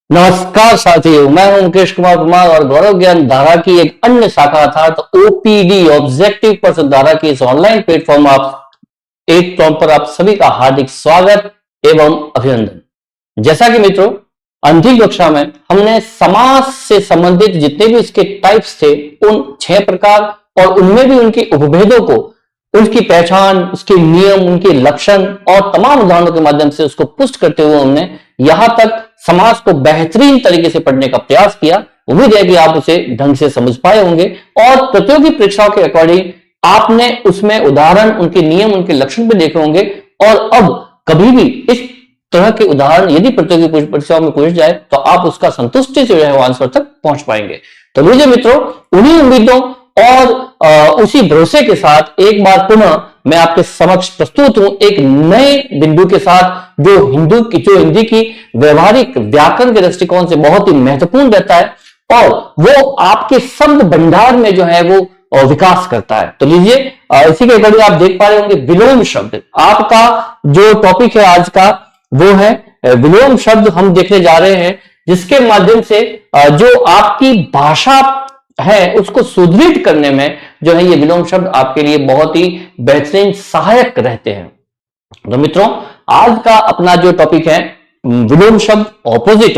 नमस्कार साथियों, मैं हूं मुकेश कुमार परमार और गौरव ज्ञान धारा की एक अन्य शाखा अर्थात ओपीडी ऑब्जेक्टिव पर्सन धारा की इस ऑनलाइन प्लेटफॉर्म पर आप सभी का हार्दिक स्वागत एवं अभिनंदन। जैसा कि मित्रों, अंतिम कक्षा में हमने समास से संबंधित जितने भी इसके टाइप्स थे उन 6 प्रकार और उनमें भी उनके उपभेदों को, उनकी पहचान, उसके नियम, उनके लक्षण और तमाम उदाहरणों के माध्यम से उसको पुष्ट करते हुए हमने यहां तक समाज को बेहतरीन तरीके से पढ़ने का प्रयास किया। उम्मीद है कि आप उसे ढंग से समझ पाए होंगे और प्रतियोगी परीक्षाओं के अकॉर्डिंग आपने उसमें उदाहरण, उनके नियम, उनके लक्षण भी देखे होंगे। और अब कभी भी इस तरह के उदाहरण यदि प्रतियोगी परीक्षाओं में पूछ जाए तो आप उसका संतुष्टि से जो है आंसर तक पहुंच पाएंगे। तो लीजिए मित्रों, उन्हीं उम्मीदों और उसी भरोसे के साथ एक बार पुनः मैं आपके समक्ष प्रस्तुत हूं एक नए बिंदु के साथ जो हिंदी की व्यवहारिक व्याकरण के दृष्टिकोण से बहुत ही महत्वपूर्ण रहता है और वो आपके शब्द भंडार में जो है वो विकास करता है। तो लीजिए, इसी के अकॉर्डिंग आप देख पा रहे होंगे विलोम शब्द। आपका जो टॉपिक है आज का वो है विलोम शब्द। हम देखने जा रहे हैं जिसके माध्यम से जो आपकी भाषा है उसको सुदृढ़ करने में जो है ये विलोम शब्द आपके लिए बहुत ही बेहतरीन सहायक रहते हैं। तो मित्रों, आज का अपना जो टॉपिक है विलोम शब्द ऑपोजिट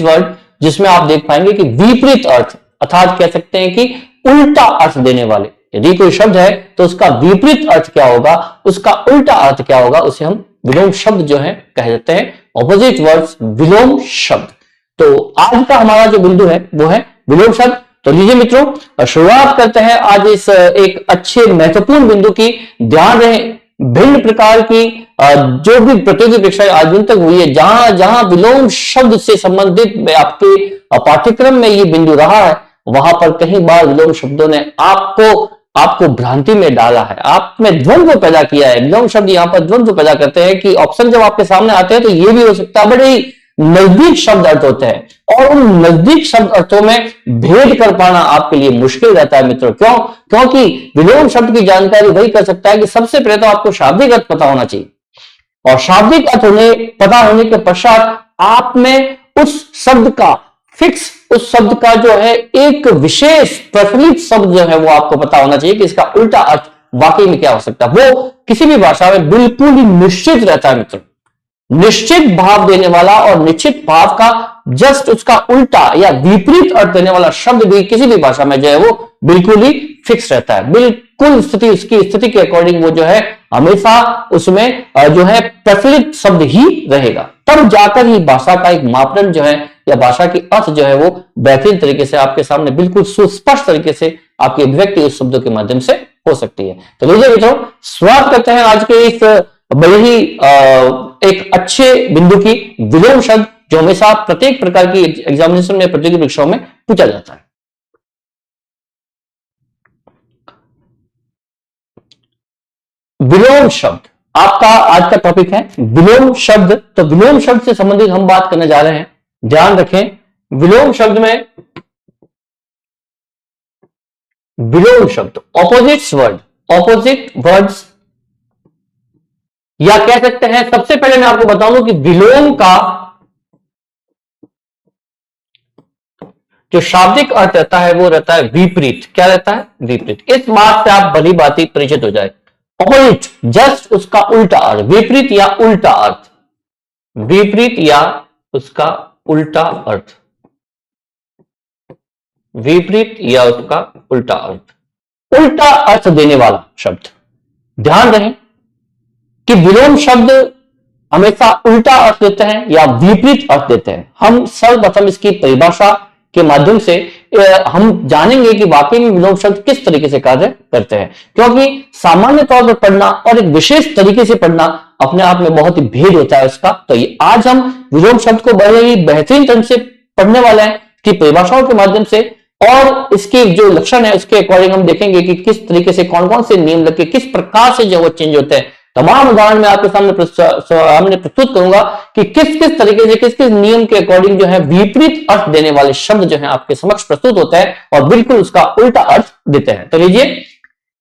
वर्ड जिसमें आप देख पाएंगे कि विपरीत अर्थ अर्थात कह सकते हैं कि उल्टा अर्थ देने वाले। यदि कोई शब्द है तो उसका विपरीत अर्थ क्या होगा, उसका उल्टा अर्थ क्या होगा, उसे हम विलोम शब्द जो है कह देते हैं। ऑपोजिट वर्ड्स, विलोम शब्द। तो आज का हमारा जो बिंदु है वो है विलोम शब्द। तो लीजिए मित्रों, शुरुआत करते हैं आज इस एक अच्छे महत्वपूर्ण बिंदु की। ध्यान रहे, भिन्न प्रकार की जो भी प्रतियोगी परीक्षाएं आज दिन तक हुई है, जहां जहां विलोम शब्द से संबंधित आपके पाठ्यक्रम में ये बिंदु रहा है, वहां पर कई बार विलोम शब्दों ने आपको भ्रांति में डाला है, आप में द्वंद्व पैदा किया है। विलोम शब्द यहां पर द्वंद्व पैदा करते हैं कि ऑप्शन जब आपके सामने आते हैं तो ये भी हो सकता है बड़े ही नजदीक शब्द अर्थ होते हैं और उन नजदीक शब्द अर्थों में भेद कर पाना आपके लिए मुश्किल रहता है मित्रों। क्यों? क्योंकि विलोम शब्द की जानकारी वही कर सकता है कि सबसे पहले तो आपको शाब्दिक अर्थ पता होना चाहिए और शाब्दिक अर्थ पता होने के पश्चात आप में उस शब्द का उस शब्द का जो है एक विशेष प्रचलित शब्द जो है वो आपको पता होना चाहिए कि इसका उल्टा अर्थ वाकई में क्या हो सकता है। वो किसी भी भाषा में बिल्कुल ही निश्चित रहता है मित्रों। निश्चित भाव देने वाला और निश्चित भाव का जस्ट उसका उल्टा या विपरीत अर्थ देने वाला शब्द भी किसी भी भाषा में जो है वो बिल्कुल ही फिक्स रहता है। बिल्कुल स्थिति, उसकी स्थिति के अकॉर्डिंग वो जो है हमेशा उसमें जो है प्रचलित शब्द ही रहेगा। तब जाकर ही भाषा का एक मापदंड जो है या भाषा की अर्थ जो है वो बेहतरीन तरीके से आपके सामने बिल्कुल सुस्पष्ट तरीके से आपकी अभिव्यक्ति उस शब्दों के माध्यम से हो सकती है। तो लीजिए मित्रों, स्वागत करते हैं आज के इस बड़े ही एक अच्छे बिंदु की, विलोम शब्द, जो हमेशा प्रत्येक प्रकार की एग्जामिनेशन में, प्रतियोगी परीक्षाओं में पूछा जाता है। विलोम शब्द आपका आज का टॉपिक है विलोम शब्द। तो विलोम शब्द से संबंधित हम बात करने जा रहे हैं। ध्यान रखें, विलोम शब्द में विलोम शब्द ऑपोजिट वर्ड्स या कह सकते हैं, सबसे पहले मैं आपको बता दूं कि विलोम का जो शाब्दिक अर्थ रहता है वो रहता है विपरीत। क्या रहता है? विपरीत। इस बात से आप भली भांति परिचित हो जाए। ऑपोजिट जस्ट उसका उल्टा अर्थ, विपरीत या उल्टा अर्थ, विपरीत या उसका उल्टा अर्थ, विपरीत या उसका उल्टा अर्थ, उल्टा अर्थ देने वाला शब्द। ध्यान रहे कि विलोम शब्द हमेशा उल्टा अर्थ देते हैं या विपरीत अर्थ देते हैं। हम सर्वप्रथम इसकी परिभाषा के माध्यम से हम जानेंगे कि वाकई में विलोम शब्द किस तरीके से कार्य करते हैं, क्योंकि सामान्य तौर पर पढ़ना और एक विशेष तरीके से पढ़ना अपने आप में बहुत ही भेद होता है उसका। तो आज हम विलोम शब्द को बड़े ही बेहतरीन ढंग से पढ़ने वाले हैं कि परिभाषाओं के माध्यम से, और इसके जो लक्षण है उसके अकॉर्डिंग हम देखेंगे कि किस तरीके से कौन कौन से नियम लगे, किस प्रकार से जो वो चेंज होते हैं। तमाम उदाहरण मैं आपके सामने प्रस्तुत करूंगा कि किस किस तरीके से, किस किस नियम के अकॉर्डिंग जो है विपरीत अर्थ देने वाले शब्द जो है आपके समक्ष प्रस्तुत होते हैं और बिल्कुल उसका उल्टा अर्थ देते हैं। तो लीजिए,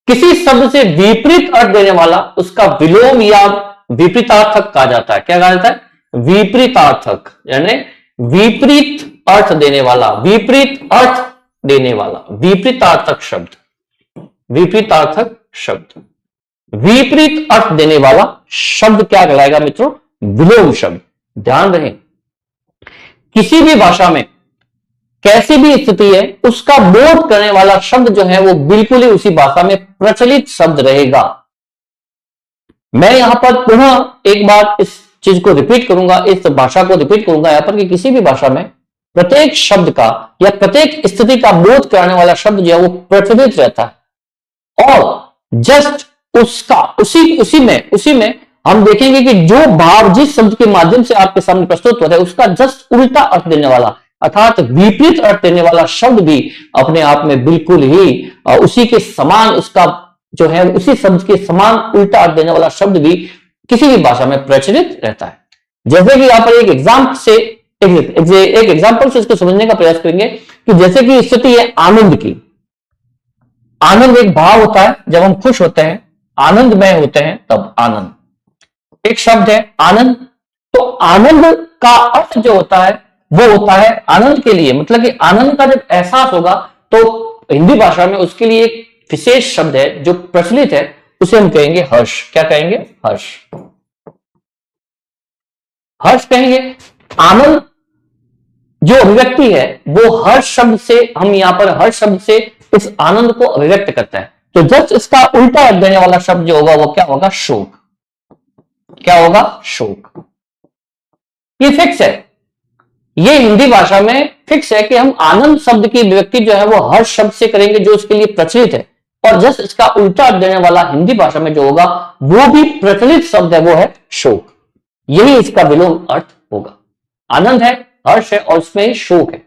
किसी शब्द से विपरीत अर्थ देने वाला उसका विलोम या विपरीतार्थक कहा जाता है। क्या कहा जाता है? विपरीतार्थक, यानी विपरीत अर्थ देने वाला, विपरीत अर्थ देने वाला, विपरीतार्थक शब्द, विपरीतार्थक शब्द, विपरीत अर्थ देने वाला शब्द क्या कहलाएगा मित्रों? विलोम शब्द। ध्यान रहे, किसी भी भाषा में कैसी भी स्थिति है, उसका बोध करने वाला शब्द जो है वो बिल्कुल ही उसी भाषा में प्रचलित शब्द रहेगा। मैं यहां पर पुनः एक बार इस चीज को रिपीट करूंगा, इस भाषा को रिपीट करूंगा यहां पर कि किसी भी भाषा में प्रत्येक शब्द का या प्रत्येक स्थिति का बोध कराने वाला शब्द जो है वो प्रचलित रहता है, और जस्ट उसका उसी में हम देखेंगे कि जो भाव जिस शब्द के माध्यम से आपके सामने प्रस्तुत होता है उसका जस्ट उल्टा अर्थ देने वाला, अर्थात विपरीत अर्थ देने वाला शब्द भी अपने आप में बिल्कुल ही उसी के समान, उसका जो है उसी शब्द के समान उल्टा अर्थ देने वाला शब्द भी किसी भी भाषा में प्रचलित रहता है। जैसे कि यहां पर एक एग्जाम्पल से इसको समझने का प्रयास करेंगे कि जैसे कि स्थिति है आनंद की। आनंद एक भाव होता है, जब हम खुश होते हैं, आनंदमय होते हैं, तब आनंद एक शब्द है आनंद। तो आनंद का अर्थ जो होता है वो होता है आनंद के लिए, मतलब कि आनंद का जब एहसास होगा तो हिंदी भाषा में उसके लिए एक विशेष शब्द है जो प्रचलित है, उसे हम कहेंगे हर्ष। क्या कहेंगे? हर्ष। हर्ष कहेंगे। आनंद जो अभिव्यक्ति है वो हर्ष शब्द से, हम यहां पर हर्ष शब्द से इस आनंद को अभिव्यक्त करते हैं। तो जस्ट इसका उल्टा अर्थ देने वाला शब्द जो होगा वो क्या होगा? शोक। क्या होगा? शोक। ये फिक्स है, ये हिंदी भाषा में फिक्स है कि हम आनंद शब्द की अभिव्यक्ति जो है वो हर्ष शब्द से करेंगे जो उसके लिए प्रचलित है, और जस्ट इसका उल्टा अर्थ देने वाला हिंदी भाषा में जो होगा वो भी प्रचलित शब्द है, वो है शोक। यही इसका विलोम अर्थ होगा। आनंद है, हर्ष है और उसमें शोक है।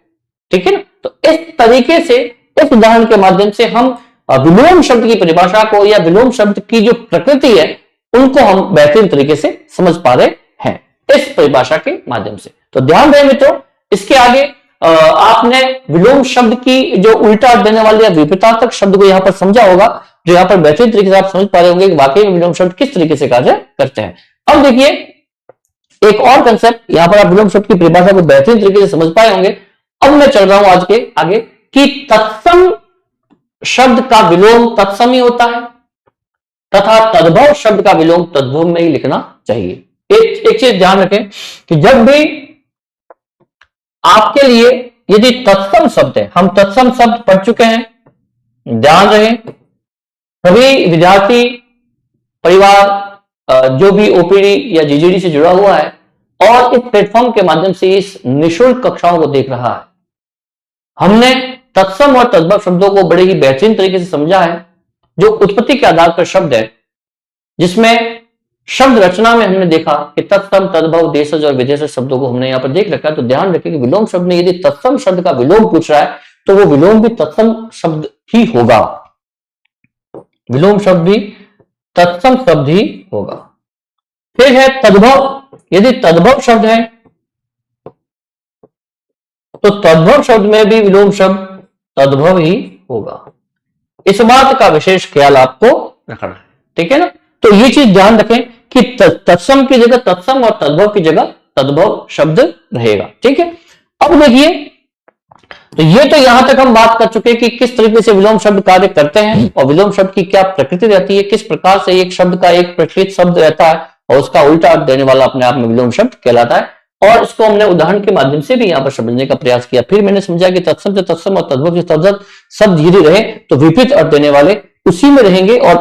ठीक है ना? तो इस तरीके से, इस उदाहरण के माध्यम से हम विलोम शब्द की परिभाषा को या विलोम शब्द की जो प्रकृति है उनको हम बेहतरीन तरीके से समझ पा रहे हैं इस परिभाषा के माध्यम से। तो ध्यान दें मित्रों, इसके आगे आपने विलोम शब्द की जो उल्टा अर्थ देने वाले या विपरीतार्थक शब्द को यहां पर समझा होगा, जो यहां पर बेहतरीन तरीके से आप समझ पा रहे होंगे कि वाकई में विलोम शब्द किस तरीके से कार्य करते हैं। अब देखिए एक और कंसेप्ट, यहां पर आप विलोम शब्द की परिभाषा को बेहतरीन तरीके से समझ पाए होंगे। अब मैं चल रहा हूं आज के आगे कि तत्सम शब्द का विलोम तत्सम ही होता है तथा तद्भव शब्द का विलोम तद्भव में ही लिखना चाहिए। एक चीज ध्यान रखें कि जब भी आपके लिए यदि तत्सम शब्द है, हम तत्सम शब्द पढ़ चुके हैं, ध्यान रहे सभी विद्यार्थी परिवार जो भी ओपीडी या जीजीडी से जुड़ा हुआ है और इस प्लेटफॉर्म के माध्यम से इस निःशुल्क कक्षाओं को देख रहा है, हमने तत्सम और तद्भव शब्दों को बड़े ही बेहतरीन तरीके से समझा है। जो उत्पत्ति के आधार पर शब्द है, जिसमें शब्द रचना में हमने देखा कि तत्सम, तद्भव, देशज और विदेशज शब्दों को हमने यहां पर देख रखा है। तो ध्यान रखें कि विलोम शब्द में यदि तत्सम शब्द का विलोम पूछ रहा है तो वो विलोम भी तत्सम शब्द ही होगा, विलोम शब्द भी तत्सम शब्द ही होगा। फिर है तद्भव, यदि तद्भव शब्द है तो तद्भव शब्द में भी विलोम शब्द तद्भव ही होगा। इस बात का विशेष ख्याल आपको रखना है, ठीक है ना? तो ये चीज ध्यान रखें कि तत्सम की जगह तत्सम और तद्भव की जगह तद्भव शब्द रहेगा, ठीक है? अब देखिए, तो ये तो यहां तक हम बात कर चुके कि किस तरीके से विलोम शब्द कार्य करते हैं और विलोम शब्द की क्या प्रकृति रहती है, किस प्रकार से एक शब्द का एक प्रचलित शब्द रहता है और उसका उल्टा अर्थ देने वाला अपने आप में विलोम शब्द कहलाता है। और इसको हमने उदाहरण के माध्यम से भी यहां पर समझने का प्रयास किया। फिर मैंने समझा कि तत्सम से तत्सम और तद्भव से तद्भव शब्द यदि रहे तो विपरीत अर्थ देने वाले उसी में रहेंगे और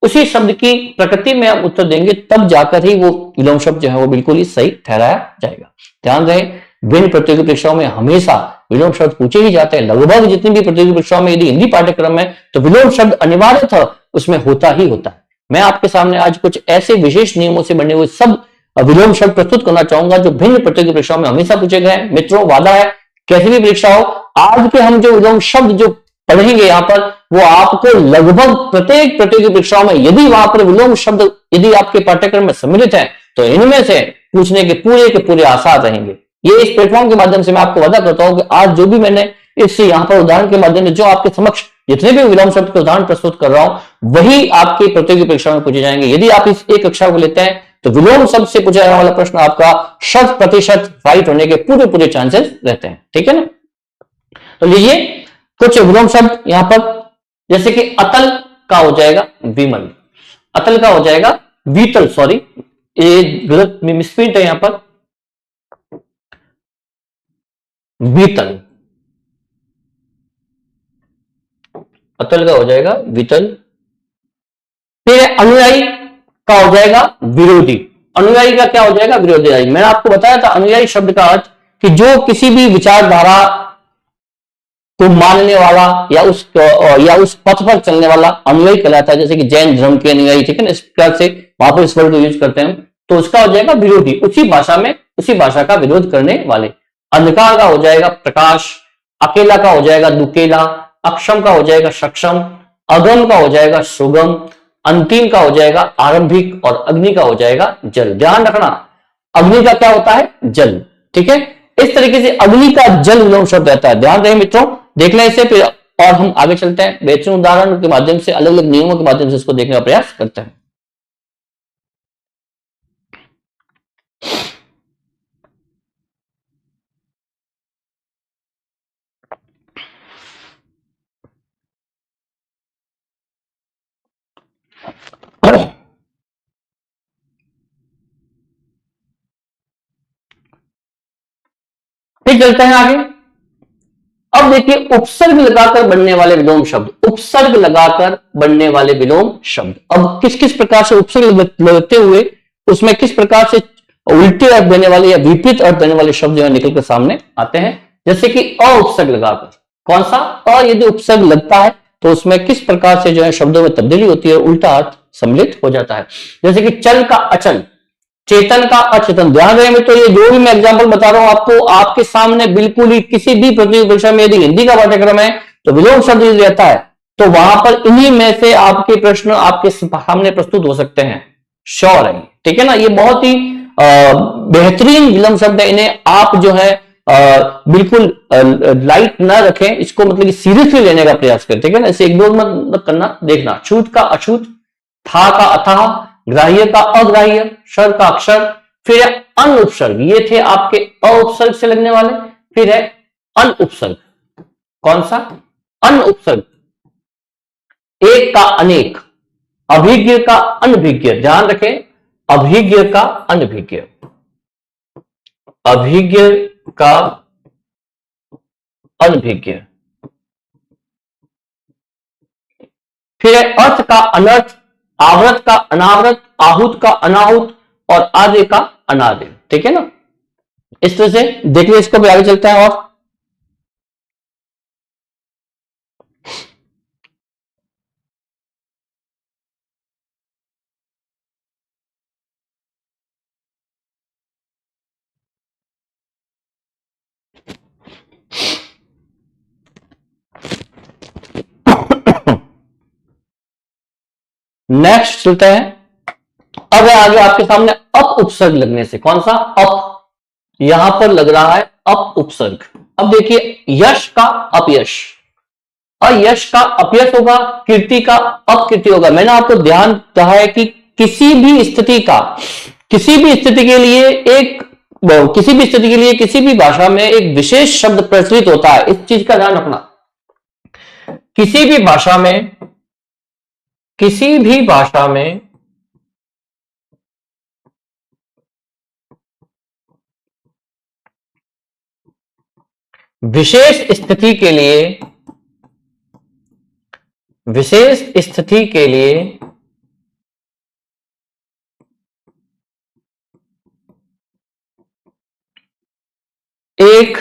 उसी शब्द की प्रकृति में हम उत्तर देंगे, तब जाकर ही वो विलोम शब्द जो है वो बिल्कुल ही सही ठहराया जाएगा। ध्यान रहे, भिन्न प्रतियोगी परीक्षाओं में हमेशा विलोम शब्द पूछे ही जाते हैं। लगभग जितनी भी प्रतियोगी परीक्षाओं में यदि हिंदी पाठ्यक्रम में तो विलोम शब्द अनिवार्य था, उसमें होता ही होता है। मैं आपके सामने आज कुछ ऐसे विशेष नियमों से बने हुए सब विलोम शब्द प्रस्तुत करना चाहूंगा जो भिन्न प्रतियोगी परीक्षाओं में हमेशा पूछे गए हैं। मित्रों, वादा है कैसी भी परीक्षा हो, आज के हम जो विलोम शब्द जो पढ़ेंगे यहाँ पर वो आपको लगभग प्रत्येक प्रतियोगी परीक्षाओं में, यदि वहां पर विलोम शब्द यदि आपके पाठ्यक्रम में सम्मिलित है तो इनमें से पूछने के पूरे आसार रहेंगे। ये इस प्लेटफॉर्म के माध्यम से मैं आपको वादा करता हूं कि आज जो भी मैंने इस यहाँ पर उदाहरण के माध्यम से जो आपके समक्ष जितने भी विलोम शब्द के उदाहरण प्रस्तुत कर रहा हूं वही आपकी प्रतियोगी परीक्षा में पूछे जाएंगे। यदि आप इस एक कक्षा को लेते हैं तो विलोम शब्द से पूछा जाने वाला प्रश्न आपका 100% राइट होने के पूरे पूरे चांसेस रहते हैं, ठीक है ना। तो लीजिए कुछ विलोम शब्द यहां पर, जैसे कि अतल का हो जाएगा विमल, अतल का हो जाएगा वीतल, सॉरी ये गलत मिसप्रिंट है यहां पर, वीतल, अतल का हो जाएगा वितल। फिर अनुयायी का हो जाएगा विरोधी, अनुयायी का क्या हो जाएगा विरोधी। मैंने आपको बताया था अनुयायी शब्द का अर्थ कि जो किसी भी विचारधारा को मानने वाला या उस पथ पर चलने वाला अनुयायी कहलाता है, जैसे कि जैन धर्म के अनुयायी, ठीक है ना, इस प्रकार से वहां पर इस वर्ड को यूज करते हैं, तो उसका हो जाएगा विरोधी, उसी भाषा में उसी भाषा का विरोध करने वाले। अंधकार का हो जाएगा प्रकाश, अकेला का हो जाएगा दुकेला, अक्षम का हो जाएगा सक्षम, अगम का हो जाएगा सुगम, अंतिम का हो जाएगा आरंभिक और अग्नि का हो जाएगा जल। ध्यान रखना अग्नि का क्या होता है जल, ठीक है। इस तरीके से अग्नि का जल विलोम शब्द रहता है, ध्यान रहे मित्रों, देख लें इसे फिर और हम आगे चलते हैं, बेहतरीन उदाहरण के माध्यम से, अलग अलग नियमों के माध्यम से इसको देखने का प्रयास करते हैं। फिर चलते हैं आगे। अब देखिए उपसर्ग लगाकर बनने वाले विलोम शब्द, उपसर्ग लगाकर बनने वाले विलोम शब्द, अब किस किस प्रकार से उपसर्ग लगते हुए उसमें किस प्रकार से उल्टे अर्थ देने वाले या विपरीत अर्थ देने वाले शब्द जो है निकल कर सामने आते हैं। जैसे कि अ उपसर्ग लगाकर, कौन सा अ यदि उपसर्ग लगता है तो उसमें किस प्रकार से जो है शब्दों में तब्दीली होती है, उल्टा अर्थ सम्मिलित हो जाता है। जैसे कि चल का अचल, चेतन का अचेतन। ध्यान रहे में, तो ये जो भी मैं एग्जांपल बता रहा हूं आपको, आपके सामने बिल्कुल ही किसी भी प्रतियोगी परीक्षा में यदि हिंदी का पाठ्यक्रम है तो विलोम शब्द यदि रहता है तो वहां पर इन्हीं में से आपके प्रश्न आपके सामने प्रस्तुत हो सकते हैं, श्योर है, ठीक है ना। ये बहुत ही बेहतरीन विलोम शब्द है, इन्हें आप जो है बिल्कुल लाइट ना रखें, इसको मतलब कि सीरियसली लेने का प्रयास करें, ठीक है ना। इसे इग्नोर मत करना। देखना छूत का अछूत, था का अथाह, ग्राह्य का अग्राह्य, शर का अक्षर, फिर है अन उपसर्ग, ये थे आपके अ उपसर्ग से लगने वाले। फिर है अन उपसर्ग, कौन सा अन उपसर्ग, एक का अनेक, अभिज्ञ का अनभिज्ञ। ध्यान रखें अभिज्ञ का अनभिज्ञ, अभिज्ञ का अनभिज्ञ। फिर है अर्थ का अनर्थ, आवृत का अनावृत, आहूत का अनाहूत और आदि का अनादि, ठीक है ना। इस तरह से देखिए, इसको भी आगे चलते हैं। और नेक्स्ट चलते हैं। अब आगे आपके सामने अप उपसर्ग लगने से, कौन सा अप, यहां पर लग रहा है अप उपसर्ग। अब देखिए यश का अपयश, अयश का अपयश होगा, कीर्ति का अपकीर्ति होगा। मैंने आपको ध्यान कहा है कि किसी भी स्थिति का, किसी भी स्थिति के लिए एक, किसी भी स्थिति के लिए किसी भी भाषा में एक विशेष शब्द प्रचलित होता है, इस चीज का ध्यान रखना। किसी भी भाषा में, किसी भी भाषा में विशेष स्थिति के लिए, विशेष स्थिति के लिए एक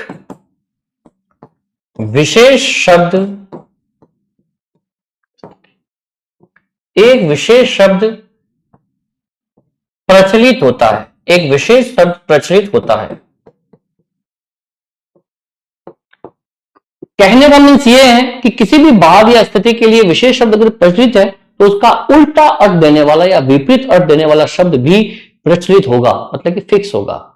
विशेष शब्द, एक विशेष शब्द प्रचलित होता है, एक विशेष शब्द प्रचलित होता है। कहने का मीन्स ये है कि किसी भी भाव या स्थिति के लिए विशेष शब्द अगर प्रचलित है तो उसका उल्टा अर्थ देने वाला या विपरीत अर्थ देने वाला शब्द भी प्रचलित होगा, मतलब कि फिक्स होगा।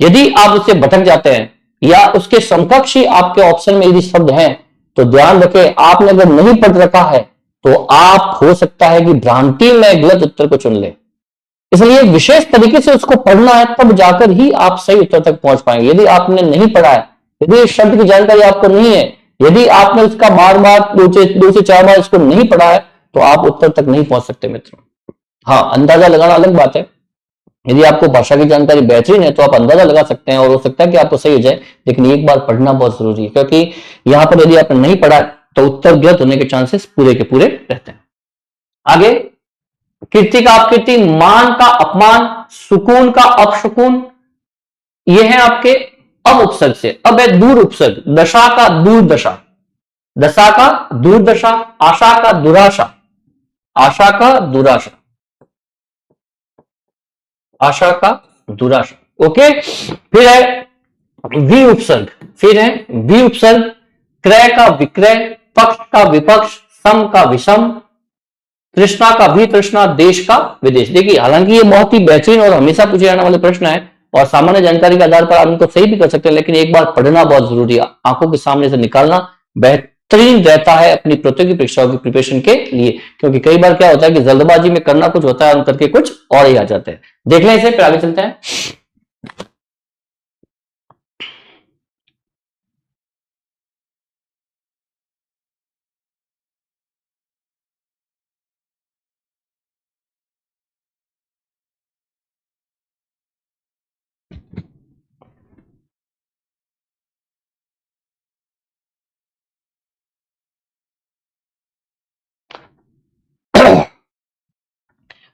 यदि आप उससे भटक जाते हैं या उसके समकक्ष ही आपके ऑप्शन में यदि शब्द हैं तो ध्यान रखें, आपने अगर नहीं पढ़ रखा है तो आप हो सकता है कि भ्रांति में गलत उत्तर को चुन ले। इसलिए विशेष तरीके से उसको पढ़ना है, तब जाकर ही आप सही उत्तर तक पहुंच पाएंगे। यदि आपने नहीं पढ़ा है, यदि इस शब्द की जानकारी आपको नहीं है, यदि आपने उसका बार बार दो से चार बार इसको नहीं पढ़ा है, तो आप उत्तर तक नहीं पहुंच सकते मित्रों। हाँ, अंदाजा लगाना अलग बात है। यदि आपको भाषा की जानकारी बेहतरीन है तो आप अंदाजा लगा सकते हैं और हो सकता है कि आपको सही हो जाए, लेकिन एक बार पढ़ना बहुत जरूरी है, क्योंकि यहां पर यदि आपने नहीं पढ़ा तो उत्तर गलत होने के चांसेस पूरे के पूरे रहते हैं। आगे, कीर्ति का अपकीर्ति, मान का अपमान, सुकून का अपशुकून, ये है आपके अब उपसर्ग से। अब है दूर उपसर्ग, दशा का दूरदशा, दशा का दूरदशा, आशा का दुराशा, आशा का दुराशा, आशा का दुराशा। ओके, फिर है वी उपसर्ग, फिर है वी उपसर्ग, क्रय का विक्रय, पक्ष का विपक्ष, सम का विषम, तृष्णा का भी तृष्णा, देश का विदेश। देखिए, हालांकि ये बहुत ही बेहतरीन और हमेशा पूछे जाने वाले प्रश्न है और सामान्य जानकारी के आधार पर आप इनको सही भी कर सकते हैं, लेकिन एक बार पढ़ना बहुत जरूरी है, आंखों के सामने से निकालना बेहतरीन रहता है अपनी प्रतियोगी परीक्षाओं की प्रिपरेशन के लिए। क्योंकि कई बार क्या होता है कि जल्दबाजी में करना कुछ होता है, हम करके कुछ और ही आ जाते हैं। देख लें इसे, फिर आगे चलते हैं।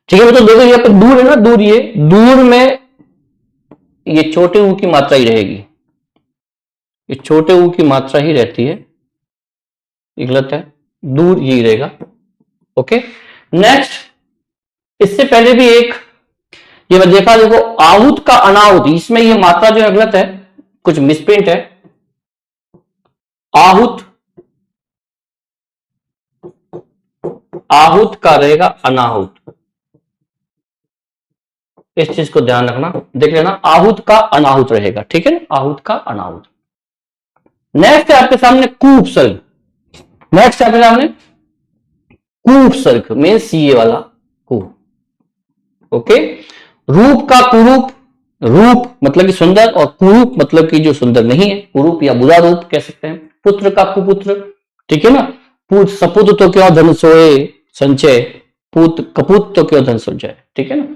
ठीक है, तो देखो यहाँ पे दूर है ना, दूर, ये दूर में ये छोटे ऊ की मात्रा ही रहेगी, ये छोटे ऊ की मात्रा ही रहती है, ये गलत है, दूर यही रहेगा। ओके, नेक्स्ट, इससे पहले भी एक ये मैं देखा, देखो आहूत का अनाहुत, इसमें ये मात्रा जो है गलत है, कुछ मिसप्रिंट है। आहूत, आहूत का रहेगा अनाहुत, इस चीज को ध्यान रखना, देख लेना, आहूत का अनाहुत रहेगा, ठीक है ना, आहूत का अनाहुत। नेक्स्ट है आपके सामने कुउपसर्ग, नेक्स्ट आपके सामने कुउपसर्ग में सीए वाला कु। ओके, रूप का कुरूप, रूप मतलब कि सुंदर और कुरूप मतलब कि जो सुंदर नहीं है, कुरूप या बुरा रूप कह सकते हैं। पुत्र का कुपुत्र, ठीक है ना, पूत सपुत तो क्यों धन सोए संचय, पूत कपूत तो क्यों धन संचय, ठीक है ना।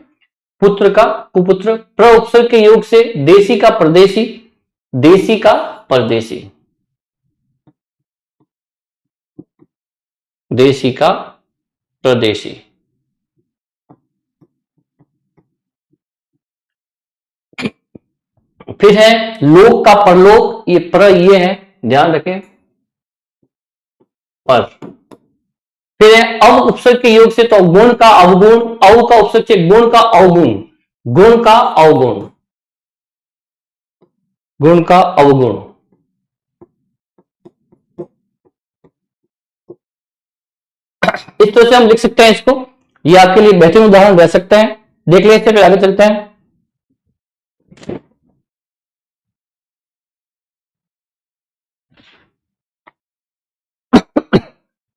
पुत्र का कुपुत्र, प्र उपसर्ग के योग से देसी का परदेसी, देसी का परदेसी, देसी का प्रदेशी। फिर है लोक का परलोक, ये प्र ये है, ध्यान रखें, पर। फिर है अव उपसर्ग के योग से, तो गुण का अवगुण, अव का उपसर्ग से गुण का अवगुण, गुण का अवगुण, गुण का अवगुण। इस तरह से हम लिख सकते हैं इसको, ये आपके लिए बेहतरीन उदाहरण रह सकते हैं। देख लेते हैं, फिर आगे चलते हैं।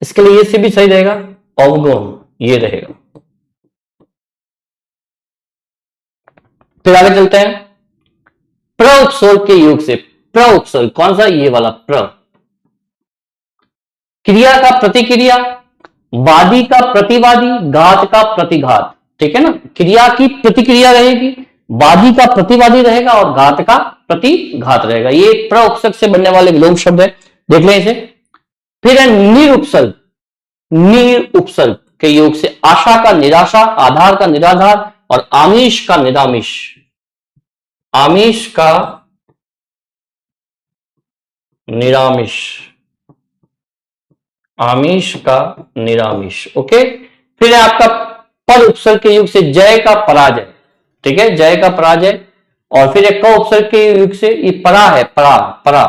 इसके लिए ये से भी सही रहेगा, अवगुण ये रहेगा। फिर आगे चलते हैं, प्र उपसर्ग के योग से, प्र उपसर्ग कौन सा, ये वाला प्र, क्रिया का प्रतिक्रिया, वादी का प्रतिवादी, घात का प्रतिघात, ठीक है ना, क्रिया की प्रतिक्रिया रहेगी, वादी का प्रतिवादी रहेगा और घात का प्रतिघात रहेगा। ये प्र उपसर्ग से बनने वाले विलोम शब्द है, देख लें इसे। फिर है निर उपसर्ग, निर उपसर्ग के योग से आशा का निराशा, आधार का निराधार और आमिष का निरामिष, आमिष का निरामिष, आमिष का निरामिष। ओके, फिर है आपका पर उपसर्ग के युग से जय का पराजय, ठीक है, जय का पराजय। और फिर एक क उपसर्ग के युग से ये परा है, परा, परा,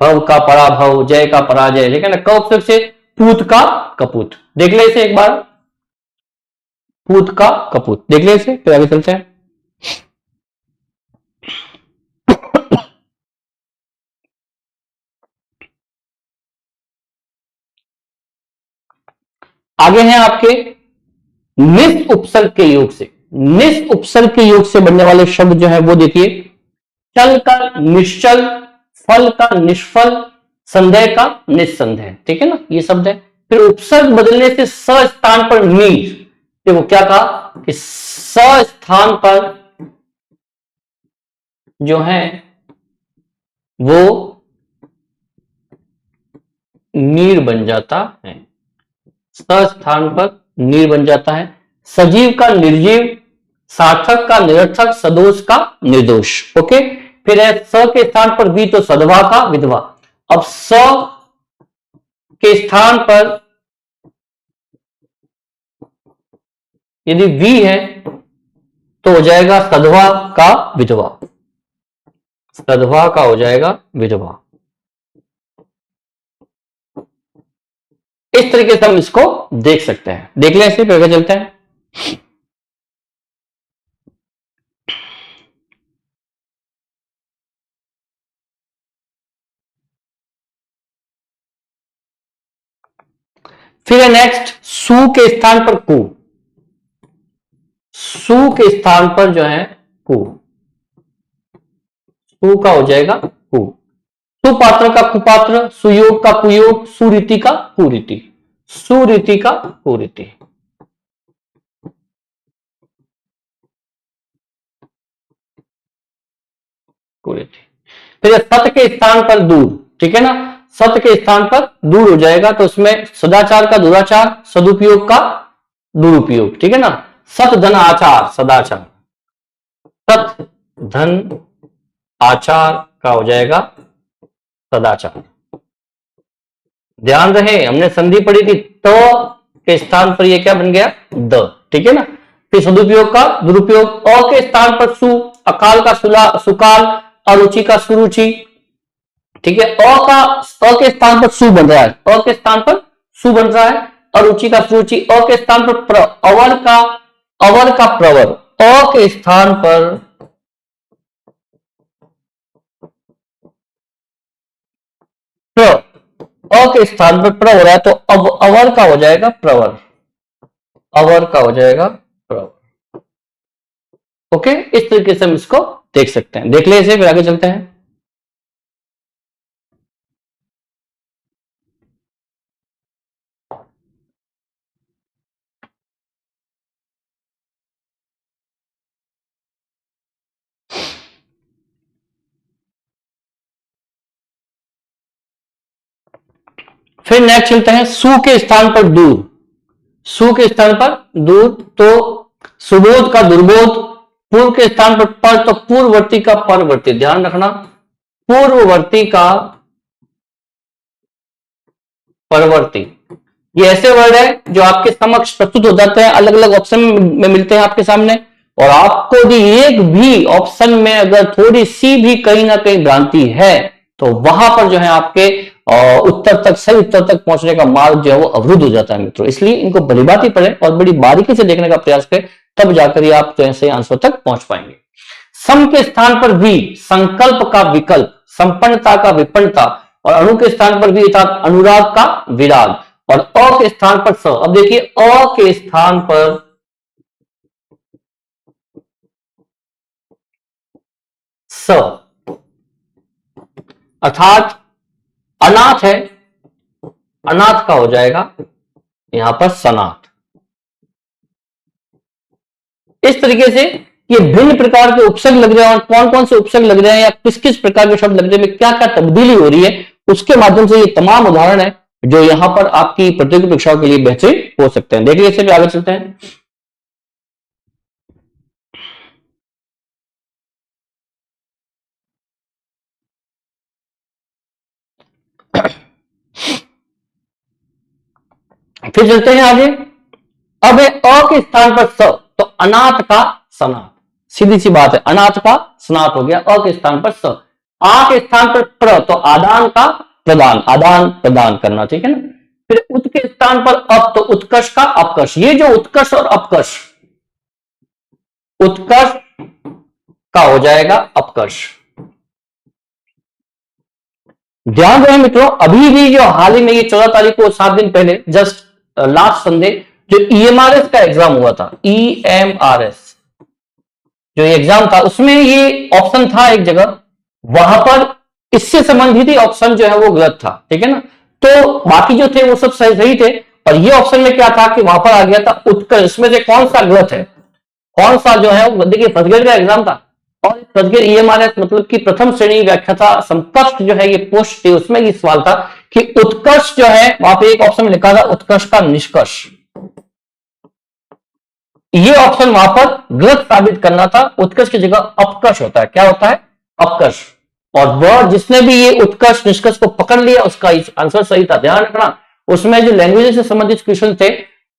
भव का पराभव, जय का पराजय, ठीक है ना। क उपसर्ग से पूत का कपूत, देख ले इसे एक बार, पूत का कपूत, देख ले इसे, फिर आगे चलते हैं। आगे हैं आपके निस उपसर्ग के योग से, निस उपसर्ग के योग से बनने वाले शब्द जो है वो देखिए, चल का निश्चल, फल का निष्फल, संदेह का निस्संदेह, ठीक है ना, ये शब्द है। फिर उपसर्ग बदलने से स स्थान पर नीर, देखो क्या कहा कि स स्थान पर जो है वो नीर बन जाता है, स स्थान पर नीर बन जाता है। सजीव का निर्जीव, सार्थक का निरर्थक, सदोष का निर्दोष। ओके, फिर है स के स्थान पर वी तो सदवा का विधवा। अब स के स्थान पर यदि वी है तो हो जाएगा सधवा का विधवा, सधवा का हो जाएगा विधवा। इस तरीके से हम इसको देख सकते हैं। देख लें, इसे आगे चलते हैं। फिर है नेक्स्ट सु के स्थान पर कु, सु के स्थान पर जो है कु, सु का हो जाएगा कु। सुपात्र का कुपात्र, सुयोग का कुयोग, सुरीति का कुरीति, सुरीति का कुरीति। कुरीति। फिर सत के स्थान पर दूर, ठीक है ना, सत के स्थान पर दूर हो जाएगा तो उसमें सदाचार का दुराचार, सदुपयोग का दुरुपयोग, ठीक है ना। सत धन आचार, सदाचार, सत धन आचार का हो जाएगा सदाचार। ध्यान रहे हमने संधि पढ़ी थी, तो के स्थान पर ये क्या बन गया, द, ठीक है ना। फिर सदुपयोग का दुरुपयोग, अ के स्थान पर सु, अकाल का सुला सुकाल, अरुचि का सुरुचि, ठीक है। अ के स्थान पर सु बन रहा है, अ के स्थान पर सु बन रहा है, अरुचि का सुरुचि। अ के स्थान पर प्र, अवर का प्रवर, अ के स्थान पर प्र, अ के स्थान पर प्र हो रहा है तो अब अवर का हो जाएगा प्रवर, अवर का हो जाएगा प्रवर। ओके, इस तरीके से हम इसको देख सकते हैं। देख ले इसे, फिर आगे चलते हैं। फिर नेक्स्ट चलते हैं सु के स्थान पर दूर, सु के स्थान पर दूर तो सुबोध का दुर्बोध, पूर्व के स्थान पर तो पूर्ववर्ती का परवर्ती, ध्यान रखना, पूर्ववर्ती का परवर्ती। ये ऐसे वर्ड है जो आपके समक्ष प्रस्तुत हो जाते हैं, अलग अलग ऑप्शन में मिलते हैं आपके सामने, और आपको यदि एक भी ऑप्शन में अगर थोड़ी सी भी कहीं ना कहीं भ्रांति है तो वहां पर जो है आपके उत्तर तक, सही उत्तर तक पहुंचने का मार्ग जो है वो अवरुद्ध हो जाता है मित्रों। इसलिए इनको भली बात ही पढ़े और बड़ी बारीकी से देखने का प्रयास करें, तब जाकर आप जो है सही आंसर तक पहुंच पाएंगे। सम के स्थान पर भी संकल्प का विकल्प, संपन्नता का विपन्नता, और अणु के स्थान पर भी अर्थात अनुराग का विराग, और अ के स्थान पर स। अब देखिए अ के स्थान पर स अर्थात अनाथ है, अनाथ का हो जाएगा यहां पर सनाथ। इस तरीके से ये भिन्न प्रकार के उपसर्ग लग रहे हैं, और कौन कौन से उपसर्ग लग रहे हैं या किस किस प्रकार के शब्द लग रहे हैं, क्या क्या तब्दीली हो रही है, उसके माध्यम से ये तमाम उदाहरण है जो यहां पर आपकी प्रतियोगी परीक्षाओं के लिए बेहतरीन हो सकते हैं। देखिए इससे भी आगे चलते हैं। फिर चलते हैं आगे। अब है अ के स्थान पर स, तो अनाथ का सनाथ, सीधी सी बात है, अनाथ का सनाथ हो गया अ के स्थान पर स। आ के स्थान पर प्र, तो आदान का प्रदान, आदान प्रदान करना, ठीक है ना। फिर उत के स्थान पर अप, तो उत्कर्ष का अपकर्ष। ये जो उत्कर्ष और अपकर्ष, उत्कर्ष का हो जाएगा अपकर्ष। ध्यान रहे मित्रों, अभी भी जो हाल ही में ये 14 तारीख को 7 दिन पहले जस्ट लास्ट संडे जो ईएमआरएस का एग्जाम हुआ था, ईएमआरएस जो एग्जाम था, उसमें ये ऑप्शन था एक जगह, वहां पर इससे संबंधित ही ऑप्शन जो है वो गलत था, ठीक है ना। तो बाकी जो थे वो सब सही सही थे, और ये ऑप्शन में क्या था कि वहां पर आ गया था उत्कर्ष। इसमें से कौन सा गलत है, कौन सा जो है वो, देखिए फर्स्ट ग्रेड का एग्जाम था, और फर्स्ट ग्रेड ईएमआरएस मतलब कि प्रथम श्रेणी व्याख्याता संपर्क जो है ये पोस्ट थी, उसमें ये सवाल था कि उत्कर्ष जो है, वहां पे एक ऑप्शन में लिखा था उत्कर्ष का निष्कर्ष। ये ऑप्शन वहां पर गलत साबित करना था, उत्कर्ष की जगह अपकर्ष होता है। क्या होता है? अपकर्ष। और वह जिसने भी ये उत्कर्ष निष्कर्ष को पकड़ लिया उसका आंसर सही था। ध्यान रखना, उसमें जो लैंग्वेज से संबंधित क्वेश्चन थे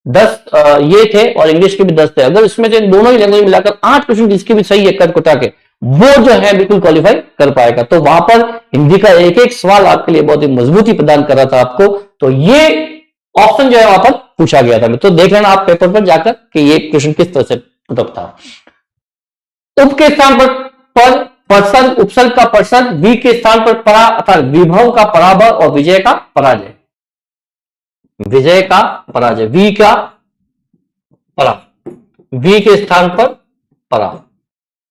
10 ये थे, और इंग्लिश के भी 10 थे। अगर इसमें से दोनों ही लैंग्वेज मिलाकर 8 क्वेश्चन जिसके भी सही है कट कुटा के, वो जो है बिल्कुल क्वालिफाई कर पाएगा। तो वहां पर हिंदी का एक एक सवाल आपके लिए बहुत ही मजबूती प्रदान कर रहा था आपको। तो ये ऑप्शन जो है वहां पर पूछा गया था। तो देख लेना आप पेपर पर जाकर कि ये क्वेश्चन किस तरह से पुटअप था। उप के स्थान पर पर्सन, उपसर्ग का पर्सन, वी के स्थान पर परा अर्थात विभव का पराभव और विजय का पराजय। विजय का पराजय, वी का परा, वी के स्थान पर परा,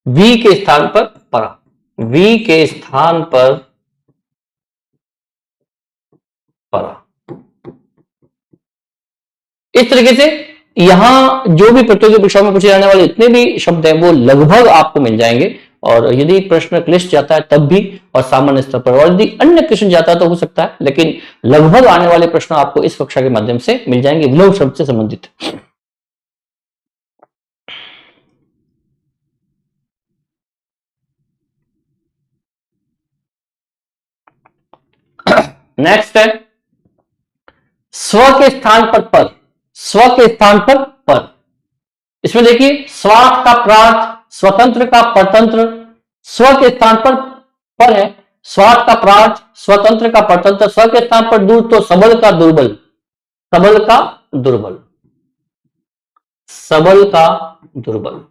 वी के स्थान पर परा, वी के स्थान पर परा। इस तरीके से यहां जो भी प्रतियोगी परीक्षाओं में पूछे जाने वाले इतने भी शब्द हैं वो लगभग आपको मिल जाएंगे। और यदि प्रश्न क्लिष्ट जाता है तब भी, और सामान्य स्तर पर, और यदि अन्य क्वेश्चन जाता है तो हो सकता है, लेकिन लगभग आने वाले प्रश्न आपको इस कक्षा के माध्यम से मिल जाएंगे विलोम शब्द से संबंधित। नेक्स्ट है स्व के स्थान पर, स्व के स्थान पर। इसमें देखिए स्वार्थ का प्रार्थ, स्वतंत्र का परतंत्र, स्व के स्थान पर है, स्वार्थ का प्रार्थ, स्वतंत्र का परतंत्र, स्व के स्थान पर दूर तो सबल का दुर्बल, सबल का दुर्बल, सबल का दुर्बल,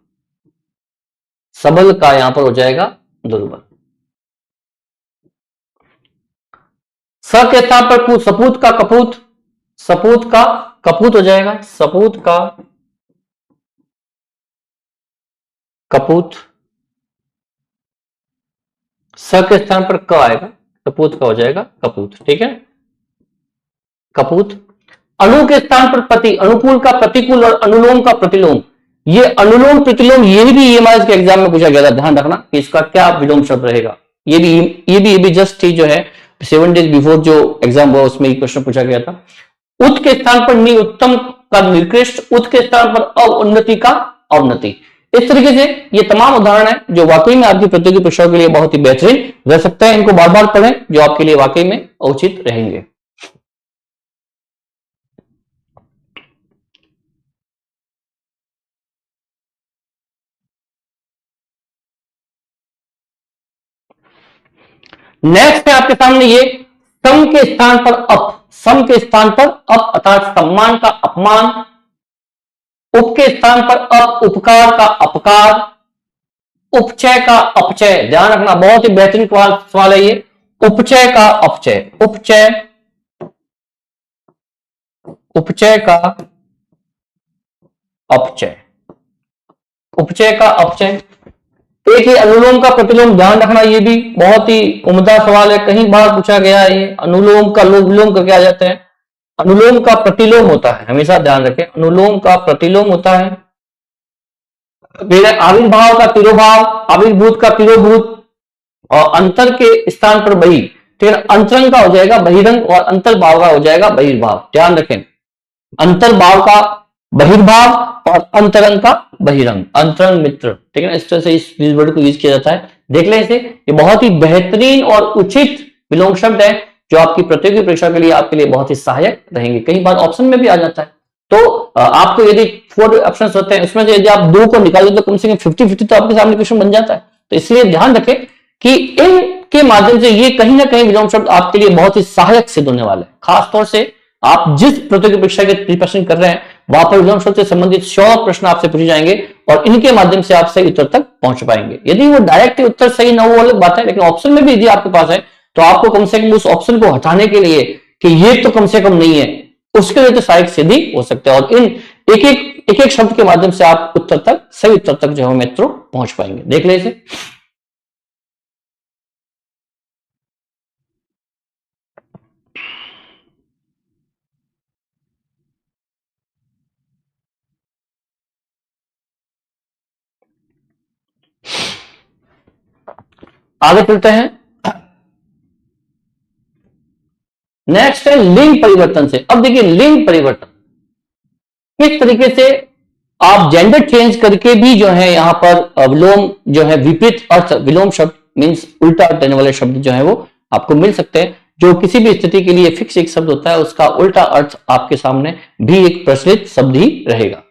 सबल का यहां पर हो जाएगा दुर्बल। स के स्थान पर सपूत का कपूत, सपूत का कपूत हो जाएगा, सपूत का कपूत। स के स्थान पर क आएगा, कपूत का हो जाएगा कपूत, ठीक है, कपूत। अणु के स्थान पर पति, अनुकूल का प्रतिकूल और अनुलोम का प्रतिलोम। ये अनुलोम प्रतिलोम ये भी ईएमआईएस के एग्जाम में पूछा गया था। ध्यान रखना कि इसका क्या विलोम शब्द रहेगा। ये भी जस्ट थी जो है 7 डेज बिफोर जो एग्जाम हुआ उसमें ये क्वेश्चन पूछा गया था। उत के स्थान पर नि, उत्तम का निकृष्ट, उत के स्थान पर अवन्नति का अवनति। इस तरीके से ये तमाम उदाहरण है जो वाकई में आपकी प्रतियोगी परीक्षाओं के लिए बहुत ही बेहतरीन रह सकते हैं। इनको बार बार पढ़ें जो आपके लिए वाकई में उचित रहेंगे। नेक्स्ट है आपके सामने ये सम के स्थान पर अप, सम के स्थान पर अप अर्थात सम्मान का अपमान, उप के स्थान पर अप, उपकार का अपकार, उपचय का अपचय। ध्यान रखना बहुत ही बेहतरीन सवाल है ये, उपचय का अपचय, उपचय, उपचय का अपचय, उपचय का अपचय। एक ही अनुलोम का प्रतिलोम, ध्यान रखना ये भी बहुत ही उम्दा सवाल है, कहीं बार पूछा गया है ये। अनुलोम का विलोम करके आ जाते हैं, अनुलोम का प्रतिलोम होता है, हमेशा ध्यान रखें, अनुलोम का प्रतिलोम होता है। आविर्भाव का तिरोभाव, आविर्भूत का तिरोभूत, और अंतर के स्थान पर बही, ठीक है, अंतरंग का हो जाएगा बहिरंग, और अंतर्भाव का हो जाएगा बहिर्भाव। ध्यान रखें, अंतर्भाव का बहिर्भाव और अंतरंग का बहिरंग, अंतरंग मित्र, ठीक है ना। इस तरह से इस वर्ड को यूज किया जाता है। देख लें इसे, ये बहुत ही बेहतरीन और उचित विलोम शब्द है जो आपकी प्रतियोगी परीक्षा के लिए आपके लिए बहुत ही सहायक रहेंगे। कई बार ऑप्शन में भी आ जाता है। तो आपको यदि 4 ऑप्शन होते हैं उसमें से यदि आप 2 को निकाल दो तो कम से कम 50-50 तो आपके सामने क्वेश्चन बन जाता है। तो इसलिए ध्यान रखें कि इनके माध्यम से ये कहीं ना कहीं विलोम शब्द आपके लिए बहुत ही सहायक सिद्ध होने वाले हैं। खासतौर से आप जिस प्रतियोगी परीक्षा के प्रिपरेशन कर रहे हैं वहां पर विलोम शब्द से संबंधित 100 प्रश्न आपसे पूछे जाएंगे और इनके माध्यम से आप सही उत्तर तक पहुंच पाएंगे। यदि वो डायरेक्ट उत्तर सही ना हो अलग बात है, लेकिन ऑप्शन में भी यदि आपके पास है तो आपको कम से कम उस ऑप्शन को हटाने के लिए कि ये तो कम से कम नहीं है, उसके लिए तो सहायक सिद्धि हो सकते हैं। और इन एक एक शब्द के माध्यम से आप उत्तर तक, सही उत्तर तक जो है मित्रों पहुंच पाएंगे। देख ले इसे। आगे चलते हैं। नेक्स्ट है लिंग परिवर्तन से। अब देखिए लिंग परिवर्तन किस तरीके से आप जेंडर चेंज करके भी जो है यहां पर विलोम जो है विपरीत अर्थ, विलोम शब्द मींस उल्टा अर्थ देने वाले शब्द जो है वो आपको मिल सकते हैं। जो किसी भी स्थिति के लिए फिक्स एक शब्द होता है, उसका उल्टा अर्थ आपके सामने भी एक प्रचलित शब्द ही रहेगा।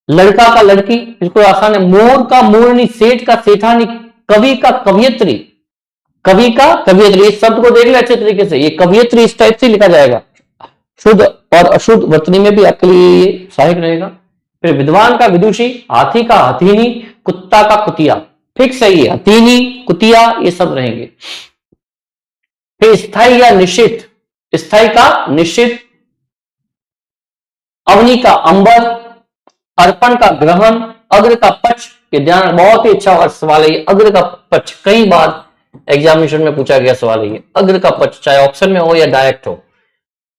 लड़का का लड़की, इसको आसान है। मोर का मोरनी, सेठ का सेठानी, कवि का कवियत्री, कवि का कवियत्री। इस शब्द को देख ले अच्छे तरीके से, ये कवियत्री इस टाइप से लिखा जाएगा। शुद्ध और अशुद्ध वर्तनी में भी आपके लिए ये सहायक रहेगा। फिर विद्वान का विदुषी, हाथी का हथीनी, कुत्ता का कुतिया। फिक्स है ये, हथीनी कुतिया ये सब रहेंगे। फिर स्थायी या निश्चित, स्थायी का निश्चित, अवनी का अंबर, अर्पण का ग्रहण, अग्र का पक्ष। ये ध्यान, बहुत ही अच्छा सवाल है ये, अग्र का पक्ष। कई बार एग्जामिनेशन में पूछा गया सवाल है ये, अग्र का पक्ष, चाहे ऑप्शन में हो या डायरेक्ट हो।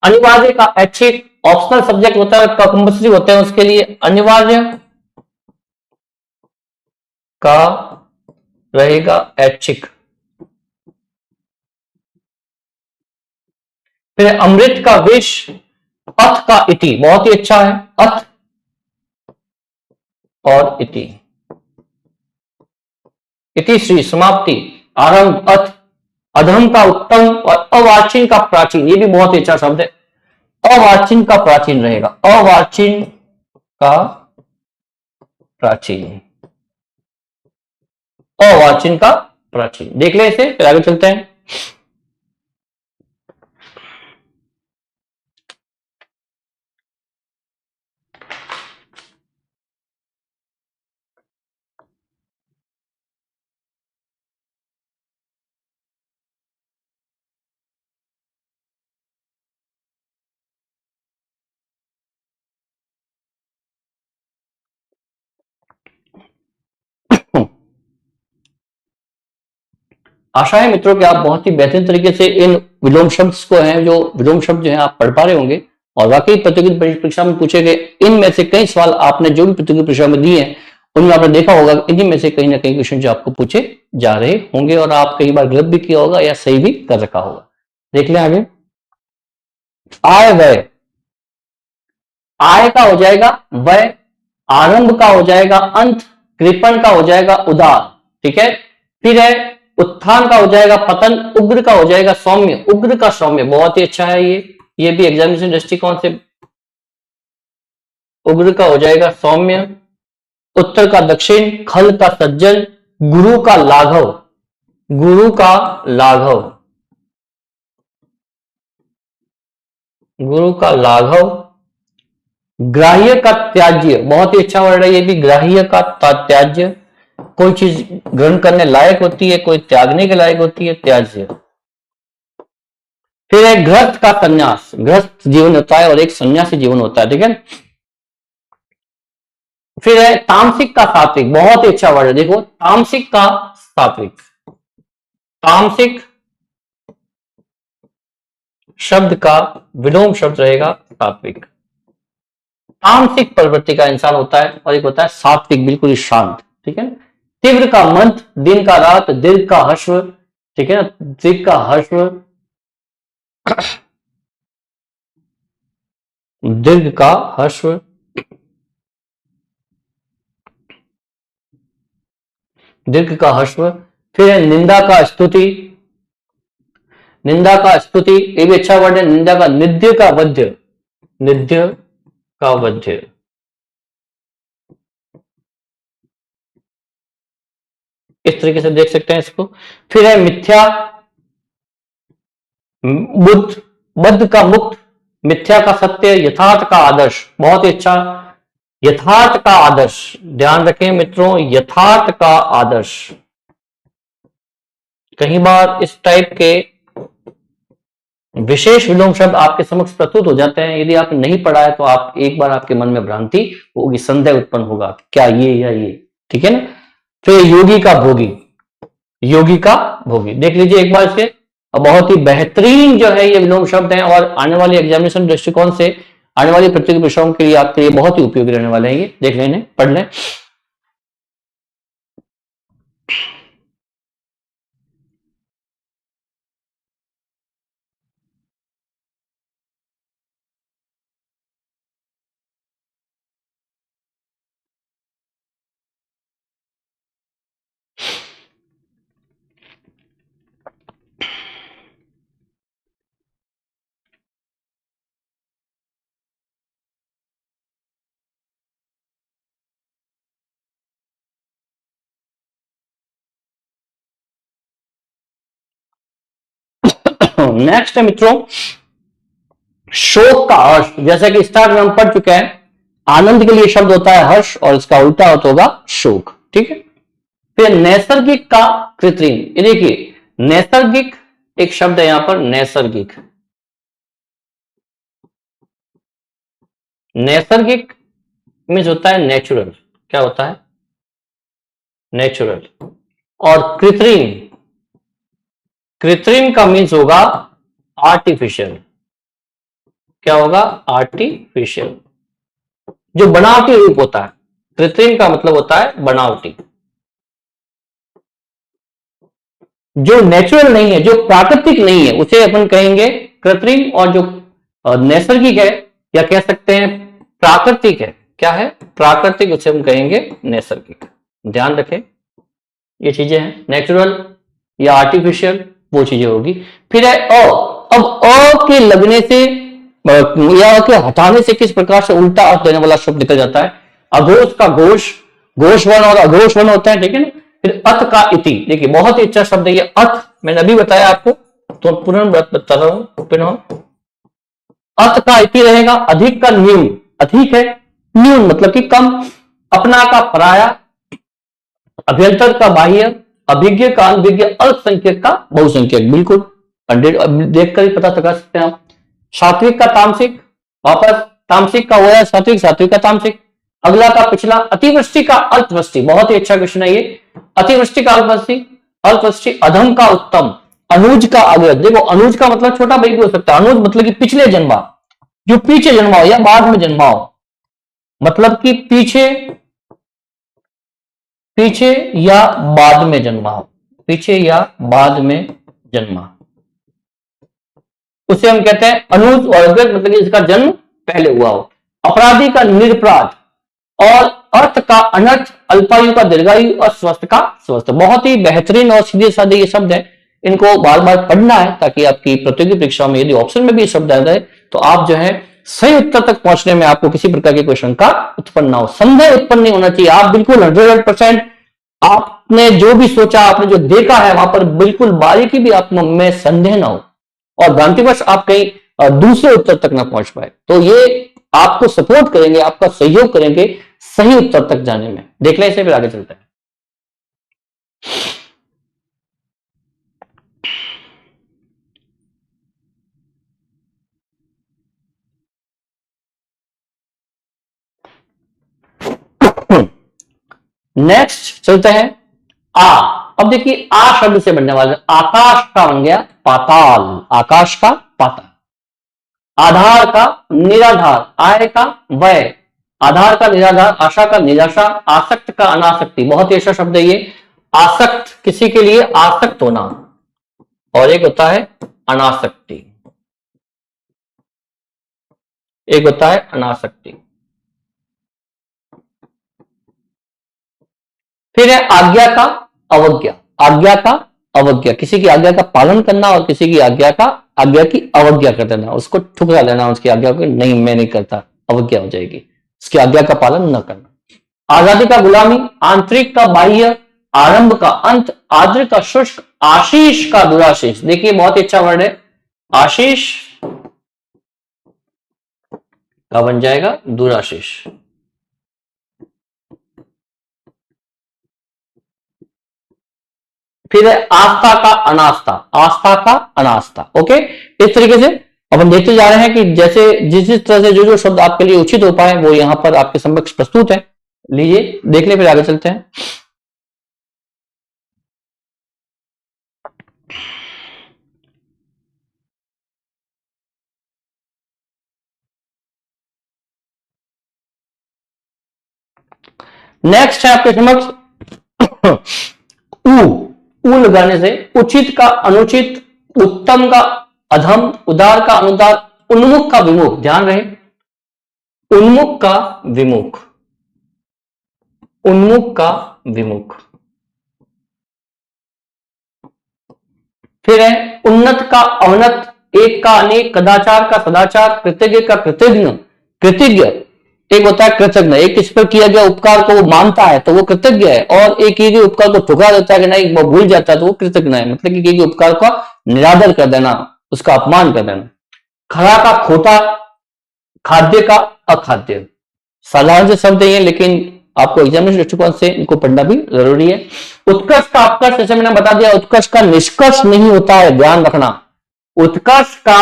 अनिवार्य का ऐच्छिक, ऑप्शनल सब्जेक्ट होता है, कंपल्सरी होते हैं उसके लिए। अनिवार्य का रहेगा ऐच्छिक। फिर अमृत का विष, अथ का इति, बहुत ही अच्छा है, अथ और इति। इति श्री समाप्ति, आरंभ, अथ। अधम का उत्तम और अवाचीन का प्राचीन, ये भी बहुत ही अच्छा शब्द है। अवाचीन का प्राचीन रहेगा, अवाचीन का प्राचीन, अवाचीन का प्राचीन। देख ले इसे, फिर आगे चलते हैं। आशा है मित्रों कि आप बहुत ही बेहतरीन तरीके से इन विलोम शब्द को हैं, जो विलोम शब्द जो है आप पढ़ पा रहे होंगे। और वाकई प्रतियोगिता परीक्षा में पूछे गए इनमें से कई सवाल आपने जो भी प्रतियोगिता परीक्षा में दिए हैं, उनमें आपने देखा होगा इन्हीं में से कहीं ना कहीं क्वेश्चन जो आपको पूछे जा रहे होंगे, और आप कई बार गलत भी किया होगा या सही भी कर रखा होगा। देख लें आगे। आय व्यय, आय का हो जाएगा व्यय, आरंभ का हो जाएगा अंत, कृपण का हो जाएगा उदार। ठीक है। फिर है उत्थान का हो जाएगा पतन, उग्र का हो जाएगा सौम्य, उग्र का सौम्य, बहुत ही अच्छा है ये भी एग्जामिनेशन दृष्टिकोण से। उग्र का हो जाएगा सौम्य, उत्तर का दक्षिण, खल का सज्जन, गुरु का लाघव, गुरु का लाघव, गुरु का लाघव, ग्राह्य का त्याज्य, बहुत ही अच्छा वर्ड है ये भी, ग्राह्य का त्याज्य। कोई चीज ग्रहण करने लायक होती है, कोई त्यागने के लायक होती है, त्याज्य। फिर है गृहस्थ का संन्यास, गृहस्थ जीवन होता है और एक सन्यासी जीवन होता है। ठीक है। फिर है तामसिक का सात्विक, बहुत ही अच्छा वर्ड है, देखो तामसिक का सात्विक, तामसिक शब्द का विलोम शब्द रहेगा सात्विक। तामसिक प्रवृत्ति का इंसान होता है और एक होता है सात्विक, बिल्कुल ही शांत। ठीक है। तीव्र का मंथ, दिन का रात, दीर्घ का हश्व। ठीक है ना, दीर्घ का हश्व, दीर्घ का हश्व, दीर्घ का हश्व। फिर है निंदा का स्तुति, निंदा का स्तुति, ये भी अच्छा वर्ड है। निंदा का निध्य का वध्य, निध्य का वध्य। इस तरीके से देख सकते हैं इसको। फिर है मिथ्या, बुद्ध, बद्ध का मुक्त, मिथ्या का सत्य, यथार्थ का आदर्श, बहुत ही अच्छा, यथार्थ का आदर्श। ध्यान रखें मित्रों, यथार्थ का आदर्श। कई बार इस टाइप के विशेष विलोम शब्द आपके समक्ष प्रस्तुत हो जाते हैं। यदि आपने नहीं पढ़ा है तो आप एक बार आपके मन में भ्रांति होगी, संदेह उत्पन्न होगा, क्या ये या ये, ठीक है ना। तो योगी का भोगी, योगी का भोगी देख लीजिए एक बार इसके, बहुत ही बेहतरीन जो है ये विलोम शब्द हैं और आने वाले एग्जामिनेशन दृष्टिकोण से आने वाली प्रतियोगी परीक्षाओं के लिए आपके लिए बहुत ही उपयोगी रहने वाले हैं। ये देख लें, पढ़ लें। नेक्स्ट है मित्रों, शोक का हर्ष। जैसा कि स्टार्ट में हम पढ़ चुके हैं, आनंद के लिए शब्द होता है हर्ष और इसका उल्टा होता होगा शोक, ठीक है। फिर नैसर्गिक का कृत्रिम, ये देखिए नैसर्गिक एक शब्द है यहां पर, नैसर्गिक। नैसर्गिक मीन्स होता है नेचुरल, क्या होता है, नेचुरल। और कृत्रिम, कृत्रिम का मीन्स होगा आर्टिफिशियल, क्या होगा, आर्टिफिशियल, जो बनावटी रूप होता है। कृत्रिम का मतलब होता है बनावटी, जो नेचुरल नहीं है, जो प्राकृतिक नहीं है उसे अपन कहेंगे कृत्रिम, और जो नैसर्गिक है या कह सकते हैं प्राकृतिक है, क्या है, प्राकृतिक, उसे हम कहेंगे नैसर्गिक। ध्यान रखें ये चीजें हैं, नेचुरल या आर्टिफिशियल वो चीजें होगी। फिर है अ, अब अ के लगने से या के हटाने से किस प्रकार से उल्टा अर्थ देने वाला शब्द निकल जाता है। अघोष का घोष, घोष वर्ण और अघोष वर्ण होता है, ठीक है ना। फिर अथ का इति, देखिए बहुत ही अच्छा शब्द है ये अथ, मैंने अभी बताया आपको, तो पुनः बता रहा हूं, पुनः अथ का इति रहेगा। अधिक का न्यून, अधिक है, न्यून मतलब कि कम। अपना का पराया, अभ्यंतर का बाह्य, अभिज्ञ का अनभिज्ञ, अल्पसंख्यक का बहुसंख्यक, बिल्कुल 100 देखकर ही पता लगा सकते हैं आप। सात्विक का तामसिक, वापस तामसिक का हुआ सात्विक, सात्विक का तामसिक। अगला का पिछला, अतिवृष्टि का अल्पवृष्टि, बहुत ही अच्छा क्वेश्चन है ये, अतिवृष्टि का अल्पवृष्टि, अल्पवृष्टि। अधम का उत्तम, अनुज का अग्रज, देखो अनुज का मतलब छोटा भाई भी हो सकता है, अनुज मतलब कि पिछले जन्मा, जो पीछे जन्मा हो या बाद में जन्मा हो, मतलब कि पीछे, पीछे या बाद में जन्मा हो, पीछे या बाद में जन्मा, उसे हम कहते हैं अनुज। और अग्रज मतलब कि इसका जन्म पहले हुआ हो। अपराधी का निरपराध, और अर्थ का अनर्थ, अल्पायु का दीर्घायु, और स्वस्थ का स्वस्थ। बहुत ही बेहतरीन और सीधे साधे ये शब्द है, इनको बार बार पढ़ना है ताकि आपकी प्रतियोगी परीक्षाओं में यदि ऑप्शन में भी शब्द आ जाए तो आप जो है सही उत्तर तक पहुंचने में आपको किसी प्रकार के क्वेश्चन का उत्पन्न ना हो, संदेह उत्पन्न नहीं होना चाहिए। आप बिल्कुल 100% आपने जो भी सोचा, आपने जो देखा है वहां पर बिल्कुल बारीकी भी आप में संदेह ना हो, और भ्रांतिवश आप कहीं दूसरे उत्तर तक ना पहुंच पाए, तो ये आपको सपोर्ट करेंगे, आपका सहयोग करेंगे सही उत्तर तक जाने में। देख लें इसे, फिर आगे चलते हैं। नेक्स्ट चलते हैं आ। अब देखिए आ शब्द से बनने वाला, आकाश का बन गया पाताल, आकाश का पाताल। आधार का निराधार, आय का वय, आधार का निराधार, आशा का निराशा, आसक्त का अनासक्ति, बहुत ही अच्छा शब्द है ये। आसक्त किसी के लिए आसक्त होना, और एक होता है अनासक्ति, एक होता है अनासक्ति। फिर है आज्ञा का अवज्ञा, आज्ञा का अवज्ञा, किसी की आज्ञा का पालन करना और किसी की आज्ञा का, आज्ञा की अवज्ञा कर देना, उसको ठुकरा देना, उसकी आज्ञा को नहीं मैं नहीं करता, अवज्ञा हो जाएगी, उसकी आज्ञा का पालन न करना। आजादी का गुलामी, आंतरिक का बाह्य, आरंभ का अंत, आद्र का शुष्क, आशीष का दुराशीष, देखिए बहुत ही अच्छा वर्ड है, आशीष का बन जाएगा दुराशीष। फिर है आस्था का अनास्था, आस्था का अनास्था। ओके, इस तरीके से अब हम देखते जा रहे हैं कि जैसे जिस जिस तरह से जो जो शब्द आपके लिए उचित हो पाए वो यहां पर आपके समक्ष प्रस्तुत है। लीजिए देख ले, फिर आगे चलते हैं। नेक्स्ट है आपके समक्ष ऊ लगाने से उचित का अनुचित, उत्तम का अधम, उदार का अनुदार, उन्मुख का विमुख। ध्यान रहे, उन्मुख का विमुख, उन्मुख का विमुख। फिर है उन्नत का अवनत, एक का अनेक, कदाचार का सदाचार, कृतज्ञ का कृतज्ञ, कृतज्ञ एक होता है कृतज्ञ, एक किस पर किया गया उपकार को वो मानता है तो वो कृतज्ञ है, और एक किए गए उपकार को ठुकरा देता है कि नहीं वो भूल जाता है तो वो कृतज्ञ है। मतलब कि किए गए उपकार का निरादर कर देना, उसका अपमान कर देना। खरा का खोटा, खाद्य का अखाद्य। साधारण से शब्द है लेकिन आपको एग्जामिनेशन दृष्टिकोण से इनको पढ़ना भी जरूरी है। उत्कर्ष का अपकर्ष, जैसे मैंने बता दिया, उत्कर्ष का निष्कर्ष नहीं होता है, ध्यान रखना। उत्कर्ष का,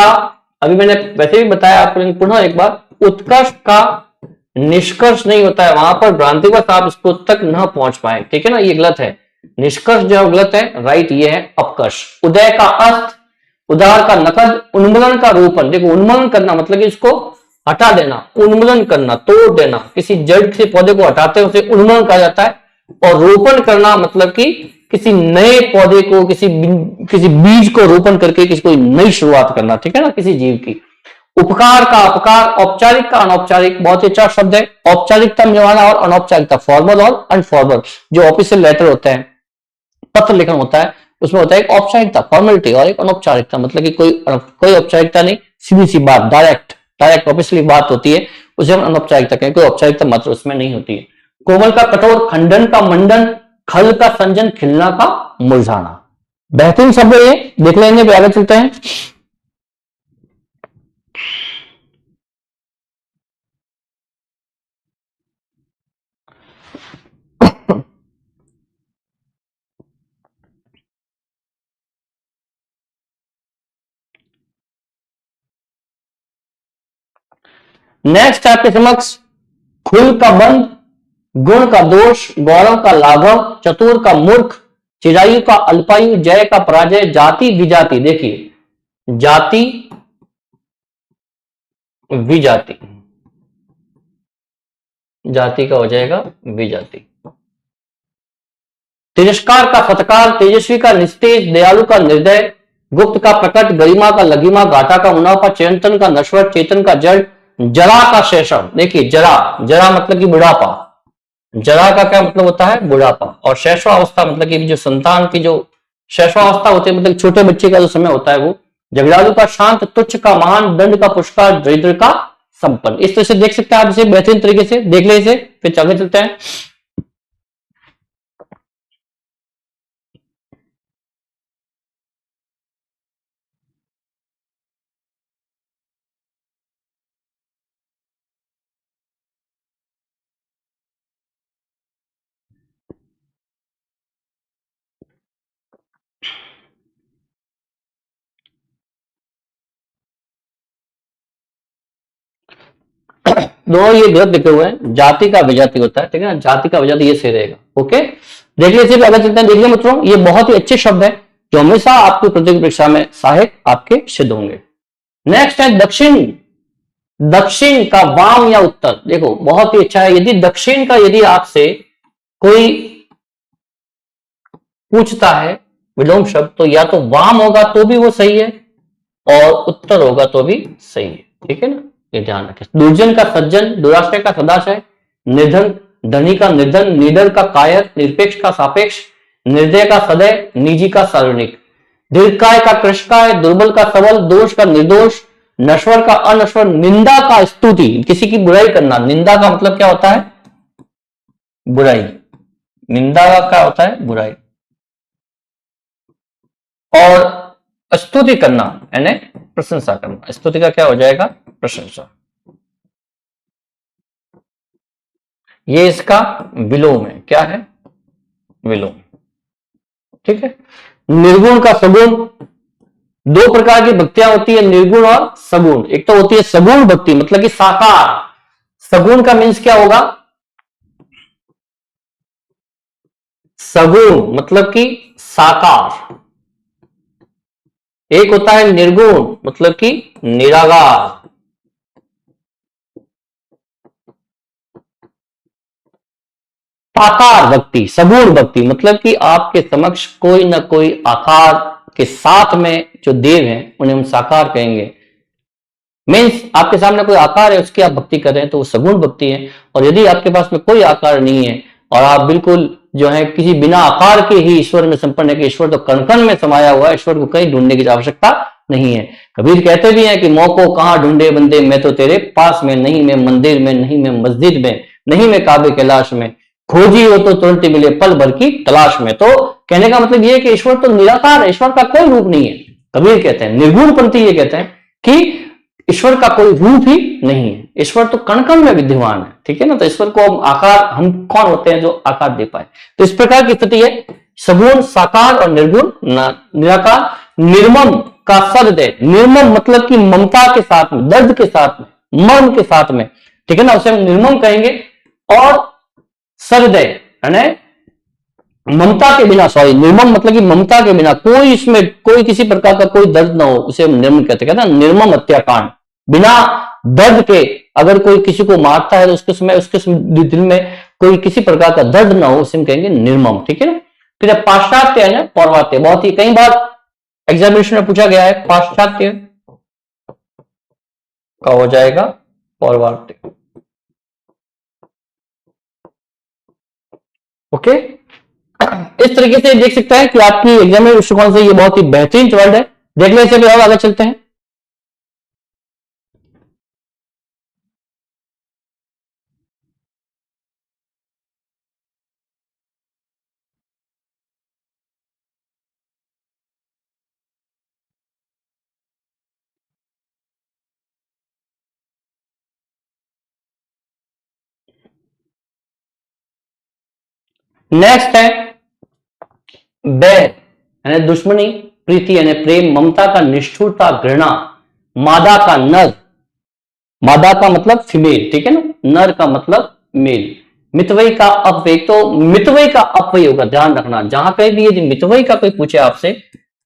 अभी मैंने वैसे भी बताया आपको, पुनः एक बार, उत्कर्ष का निष्कर्ष नहीं होता है, वहां पर भ्रांतिवश आप इसको तक न पहुंच पाए, ठीक है ना, ये गलत है। निष्कर्ष जो गलत है, राइट ये है अपकर्ष। उदय का अस्त, उदार का नकद, उन्मूलन का रोपण। देखो उन्मूलन करना मतलब कि इसको हटा देना, उन्मूलन करना, तोड़ देना, किसी जड़ से पौधे को हटाते हैं उसे उन्मूलन कहा जाता है। और रोपण करना मतलब कि किसी नए पौधे को, किसी बीज को रोपण करके किसी कोई नई शुरुआत करना, ठीक है ना, किसी जीव की। उपकार का अपकार, औपचारिक का अनौपचारिक, बहुत ही अच्छा शब्द है। औपचारिकता निभाना और अनौपचारिकता, फॉर्मल और अनफॉर्मल। जो ऑफिशियल लेटर होते हैं, पत्र लेखन होता है, उसमें होता है एक औपचारिकता, फॉर्मेलिटी, और एक अनौपचारिकता, मतलब कि कोई औपचारिकता नहीं, सीधी सी बात, डायरेक्ट ऑफिशियली बात होती है, उसे हम अनौपचारिकता कहें, कोई औपचारिकता मात्र उसमें नहीं होती है। कोमल का कठोर, खंडन का मंडन, खल का संजन, खिलना का मुरझाना। बेहतरीन शब्द ये, देख लेंगे, आगे चलते हैं। नेक्स्ट आपके समक्ष खुल का बंद, गुण का दोष, गौरव का लाघव, चतुर का मूर्ख, चिरायु का अल्पायु, जय का पराजय, जाति विजाति। देखिए जाति विजाति, जाति का हो जाएगा विजाति। तिरस्कार का सत्कार, तेजस्वी का निस्तेज, दयालु का निर्दय, गुप्त का प्रकट, गरिमा का लघिमा, घाटा का मुनाफा, चिरंतन का नश्वर, चेतन का जड़, जरा का शैशव। देखिए जरा, जरा मतलब कि बुढ़ापा, जरा का क्या मतलब होता है, बुढ़ापा। और शैशवावस्था मतलब कि जो संतान की जो शैशवावस्था होती है, मतलब छोटे बच्चे का जो समय होता है वो। झगड़ालू का शांत, तुच्छ का महान, दंड का पुष्कर, दरिद्र का संपन्न। इस तरह से देख सकते हैं आप इसे बेहतरीन तरीके से, देख ले इसे, फिर आगे चलते हैं। दोनों ये गलत लिखे हुए हैं, जाति का विजाति होता है, ठीक है ना, जाति का विजाति ये सही रहेगा। ओके, देख लीजिए, अगर चलते हैं, देखिए मित्रों, ये बहुत ही अच्छे शब्द है जो हमेशा आपकी प्रतियोगी परीक्षा में सहायक आपके सिद्ध होंगे। नेक्स्ट है दक्षिण, दक्षिण का वाम या उत्तर। देखो बहुत ही अच्छा है, यदि दक्षिण का यदि आपसे कोई पूछता है विलोम शब्द, तो या तो वाम होगा तो भी वो सही है, और उत्तर होगा तो भी सही है, ठीक है ना, ये ध्यान रखें। दुर्जन का सज्जन, दुराशय का सदाशय, निर्धन, धनी का निर्धन, निडर का कायर, निरपेक्ष का सापेक्ष, निर्दय का सदय, निजी का सार्वजनिक, दीर्घकाय का कृशकाय, दुर्बल का सबल, दोष का निर्दोष, नश्वर का अनश्वर, निंदा का स्तुति, किसी की बुराई करना। निंदा का मतलब क्या होता है, बुराई। निंदा का क्या होता है, बुराई। और स्तुति करना यानी प्रशंसा करना, स्तुति का क्या हो जाएगा, प्रशंसा। ये इसका विलोम है, क्या है, विलोम। ठीक है। निर्गुण का सगुण, दो प्रकार की भक्तियां होती है, निर्गुण और सगुण। एक तो होती है सगुण भक्ति, मतलब कि साकार। सगुण का मीन्स क्या होगा? सगुण मतलब कि साकार। एक होता है निर्गुण, मतलब कि निराकार। साकार भक्ति, सगुण भक्ति मतलब कि आपके समक्ष कोई ना कोई आकार के साथ में जो देव हैं उन्हें हम साकार कहेंगे। मीन्स आपके सामने कोई आकार है, उसकी आप भक्ति कर रहे हैं तो वो सगुण भक्ति है। और यदि आपके पास में कोई आकार नहीं है और आप बिल्कुल जो है किसी बिना आकार के ही ईश्वर में संपन्न है कि ईश्वर तो कण कण में समाया हुआ है, ईश्वर को कहीं ढूंढने की आवश्यकता नहीं है। कबीर कहते भी हैं कि मौको कहां ढूंढे बंदे, मैं तो तेरे पास में, नहीं मैं मंदिर में, नहीं मैं मस्जिद में, नहीं मैं काबे कैलाश में, खोजी हो तो तुरंत मिले पल भर की तलाश में। तो कहने का मतलब यह है कि ईश्वर तो निराकार है, ईश्वर का कोई रूप नहीं है। कबीर कहते हैं, निर्गुण पंथी ये कहते हैं कि ईश्वर का कोई रूप ही नहीं है, ईश्वर तो कण कण में विद्यमान है। ठीक है ना। तो ईश्वर को आकार, हम कौन होते हैं जो आकार दे पाए? तो इस प्रकार की स्थिति है, सगुण, साकार और निर्गुण, निराकार। निर्मम का सदय, निर्मम मतलब कि ममता के साथ में, दर्द के साथ में, मर्म के साथ में, ठीक है ना, उसे हम निर्मम कहेंगे। और सदय यानी ममता के बिना, सॉरी, निर्मम मतलब कि ममता के बिना, कोई इसमें कोई किसी प्रकार का कोई दर्द ना हो, उसे हम निर्मम कहते हैं ना। निर्मम हत्याकांड, बिना दर्द के अगर कोई किसी को मारता है तो उसके समय उसके दिल में कोई किसी प्रकार का दर्द ना हो, उसे हम कहेंगे निर्मम। ठीक है ना। फिर पाश्चात्य है ना, पौर्वात्य, बहुत ही कई बार एग्जामिनेशन में पूछा गया है। पाश्चात्य का हो जाएगा पौर्वात्य। ओके। इस तरीके से देख सकते हैं कि आपकी एग्जाम में दृष्टिकोण से ये बहुत ही बेहतरीन वर्ड है। देख लेते हैं, आगे चलते हैं। नेक्स्ट है बैर यानी दुश्मनी, प्रीति यानी प्रेम, ममता का निष्ठुरता, घृणा, मादा का नर, मादा का मतलब फीमेल, ठीक है ना, नर का मतलब मेल। मितवई का अपव्यय, तो मितवई का अपव्यय होगा, ध्यान रखना। जहां पे भी यदि मितवई का कोई पूछे आपसे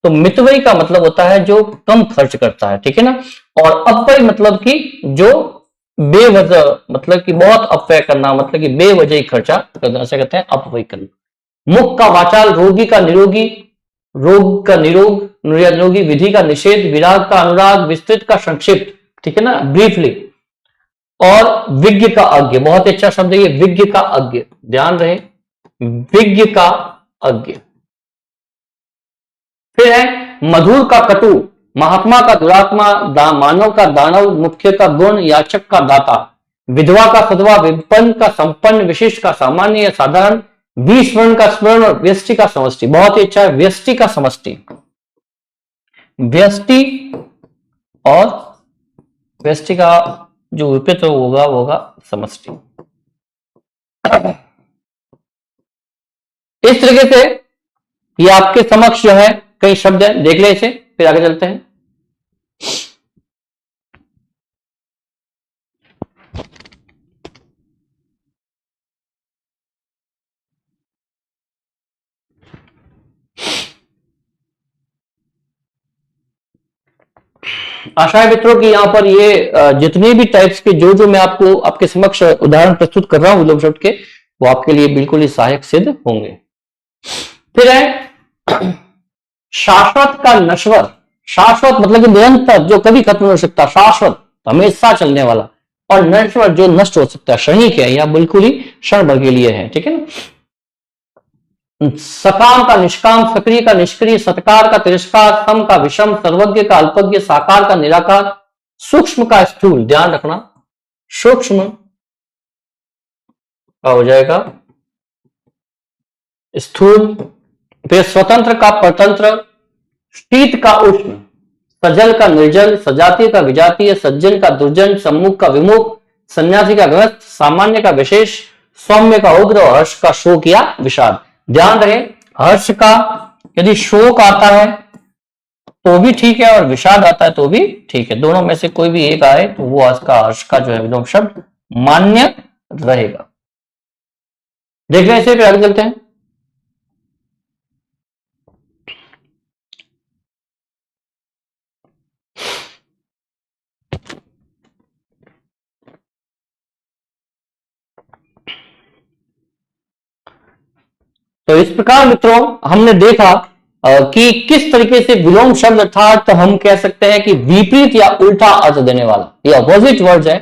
तो मितवई का मतलब होता है जो कम खर्च करता है, ठीक है ना। और अपव्यय मतलब कि जो बेवजह, मतलब कि बहुत अपव्यय करना, मतलब कि बेवजह ही खर्चा करना, ऐसे कहते हैं अपव्यय करना। मुख का वाचाल, रोगी का निरोगी, रोग का निरोग, निरोगी, विधि का निषेध, विराग का अनुराग, विस्तृत का संक्षिप्त, ठीक है ना, ब्रीफली। और विज्ञ का अज्ञ, बहुत अच्छा शब्द है ये, विज्ञ का अज्ञ, ध्यान रहे, विज्ञ का अज्ञ। फिर है मधुर का कटु, महात्मा का दुरात्मा, मानव का दानव, मुख्य का गुण, याचक का दाता, विधवा का सधवा, विपन्न का संपन्न, विशिष्ट का सामान्य या साधारण, विस्मरण का स्मरण और व्यष्टि का समष्टि। बहुत ही अच्छा है, व्यष्टि का समष्टि, व्यष्टि और व्यष्टि का जो विपरीत होगा वो होगा समष्टि। इस तरीके से ये आपके समक्ष जो है कई शब्द हैं, देख ले इसे, फिर आगे चलते हैं। आशा है मित्रों की यहाँ पर ये जितने भी टाइप्स के जो मैं आपको आपके समक्ष उदाहरण प्रस्तुत कर रहा हूं विलोम शब्द के, वो आपके लिए बिल्कुल ही सहायक सिद्ध होंगे। फिर है शाश्वत का नश्वर, शाश्वत मतलब कि निरंतर, जो कभी खत्म नहीं हो सकता, शाश्वत हमेशा चलने वाला, और नश्वर जो नष्ट हो सकता है, क्षणिक है या बिल्कुल ही क्षण भर के लिए है, ठीक है ना। सकाम का निष्काम, सक्रिय का निष्क्रिय, सत्कार का तिरस्कार, सम का विषम, सर्वज्ञ का अल्पज्ञ, साकार का निराकार, सूक्ष्म का स्थूल, ध्यान रखना, सूक्ष्म का हो जाएगा स्थूल। फिर स्वतंत्र का परतंत्र, शीत का उष्ण, सजल का निर्जल, सजातीय का विजातीय, सज्जन का दुर्जन, सम्मुख का विमुख, सन्यासी का ग्रस्त, सामान्य का विशेष, सौम्य का उग्र और हर्ष का शोक या विषाद। ध्यान रहे, हर्ष का यदि शोक आता है तो भी ठीक है और विषाद आता है तो भी ठीक है, दोनों में से कोई भी एक आए तो वो आज का हर्ष का जो है विलोम शब्द मान्य रहेगा। देख रहे हैं, इसे आगे चलते हैं। तो इस प्रकार मित्रों हमने देखा कि किस तरीके से विलोम शब्द अर्थात तो हम कह सकते हैं कि विपरीत या उल्टा अर्थ देने वाला, ये अपोजिट वर्ड है,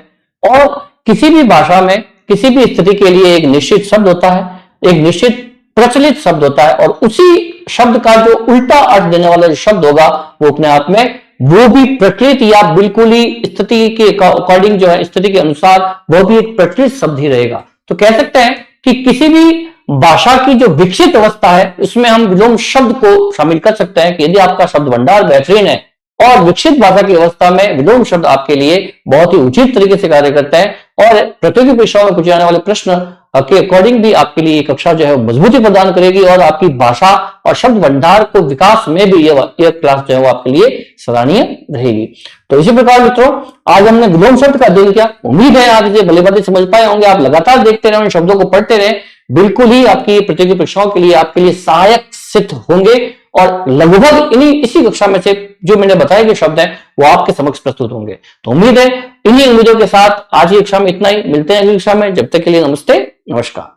और किसी भी भाषा में किसी भी स्थिति के लिए एक निश्चित शब्द होता है, एक निश्चित प्रचलित शब्द होता है, और उसी शब्द का जो उल्टा अर्थ देने वाला जो शब्द होगा वो अपने आप में वो भी प्रचलित या बिल्कुल ही स्थिति के अकॉर्डिंग जो है, स्थिति के अनुसार वो भी एक प्रचलित शब्द ही रहेगा। तो कह सकते हैं कि किसी भी भाषा की जो विकसित अवस्था है उसमें हम विलोम शब्द को शामिल कर सकते हैं कि यदि आपका शब्द भंडार बेहतरीन है और विकसित भाषा की अवस्था में विलोम शब्द आपके लिए बहुत ही उचित तरीके से कार्य करते हैं, और प्रतियोगी परीक्षाओं में पूछे जाने वाले प्रश्न के अकॉर्डिंग भी आपके लिए कक्षा जो है मजबूती प्रदान करेगी और आपकी भाषा और शब्द भंडार को विकास में भी यह क्लास जो है वो आपके लिए सराहनीय रहेगी। तो इसी प्रकार मित्रों आज हमने विलोम शब्द का अध्ययन किया। उम्मीद है आप इसे भली भांति समझ पाए होंगे। आप लगातार देखते रहे, उन शब्दों को पढ़ते रहे, बिल्कुल ही आपकी प्रतियोगी परीक्षाओं के लिए आपके लिए सहायक सिद्ध होंगे, और लगभग इसी कक्षा में से जो मैंने बताए गए शब्द हैं वो आपके समक्ष प्रस्तुत होंगे। तो उम्मीद है इन्हीं उम्मीदों के साथ आज की कक्षा में इतना ही। मिलते हैं अगली कक्षा में, जब तक के लिए नमस्ते, नमस्कार।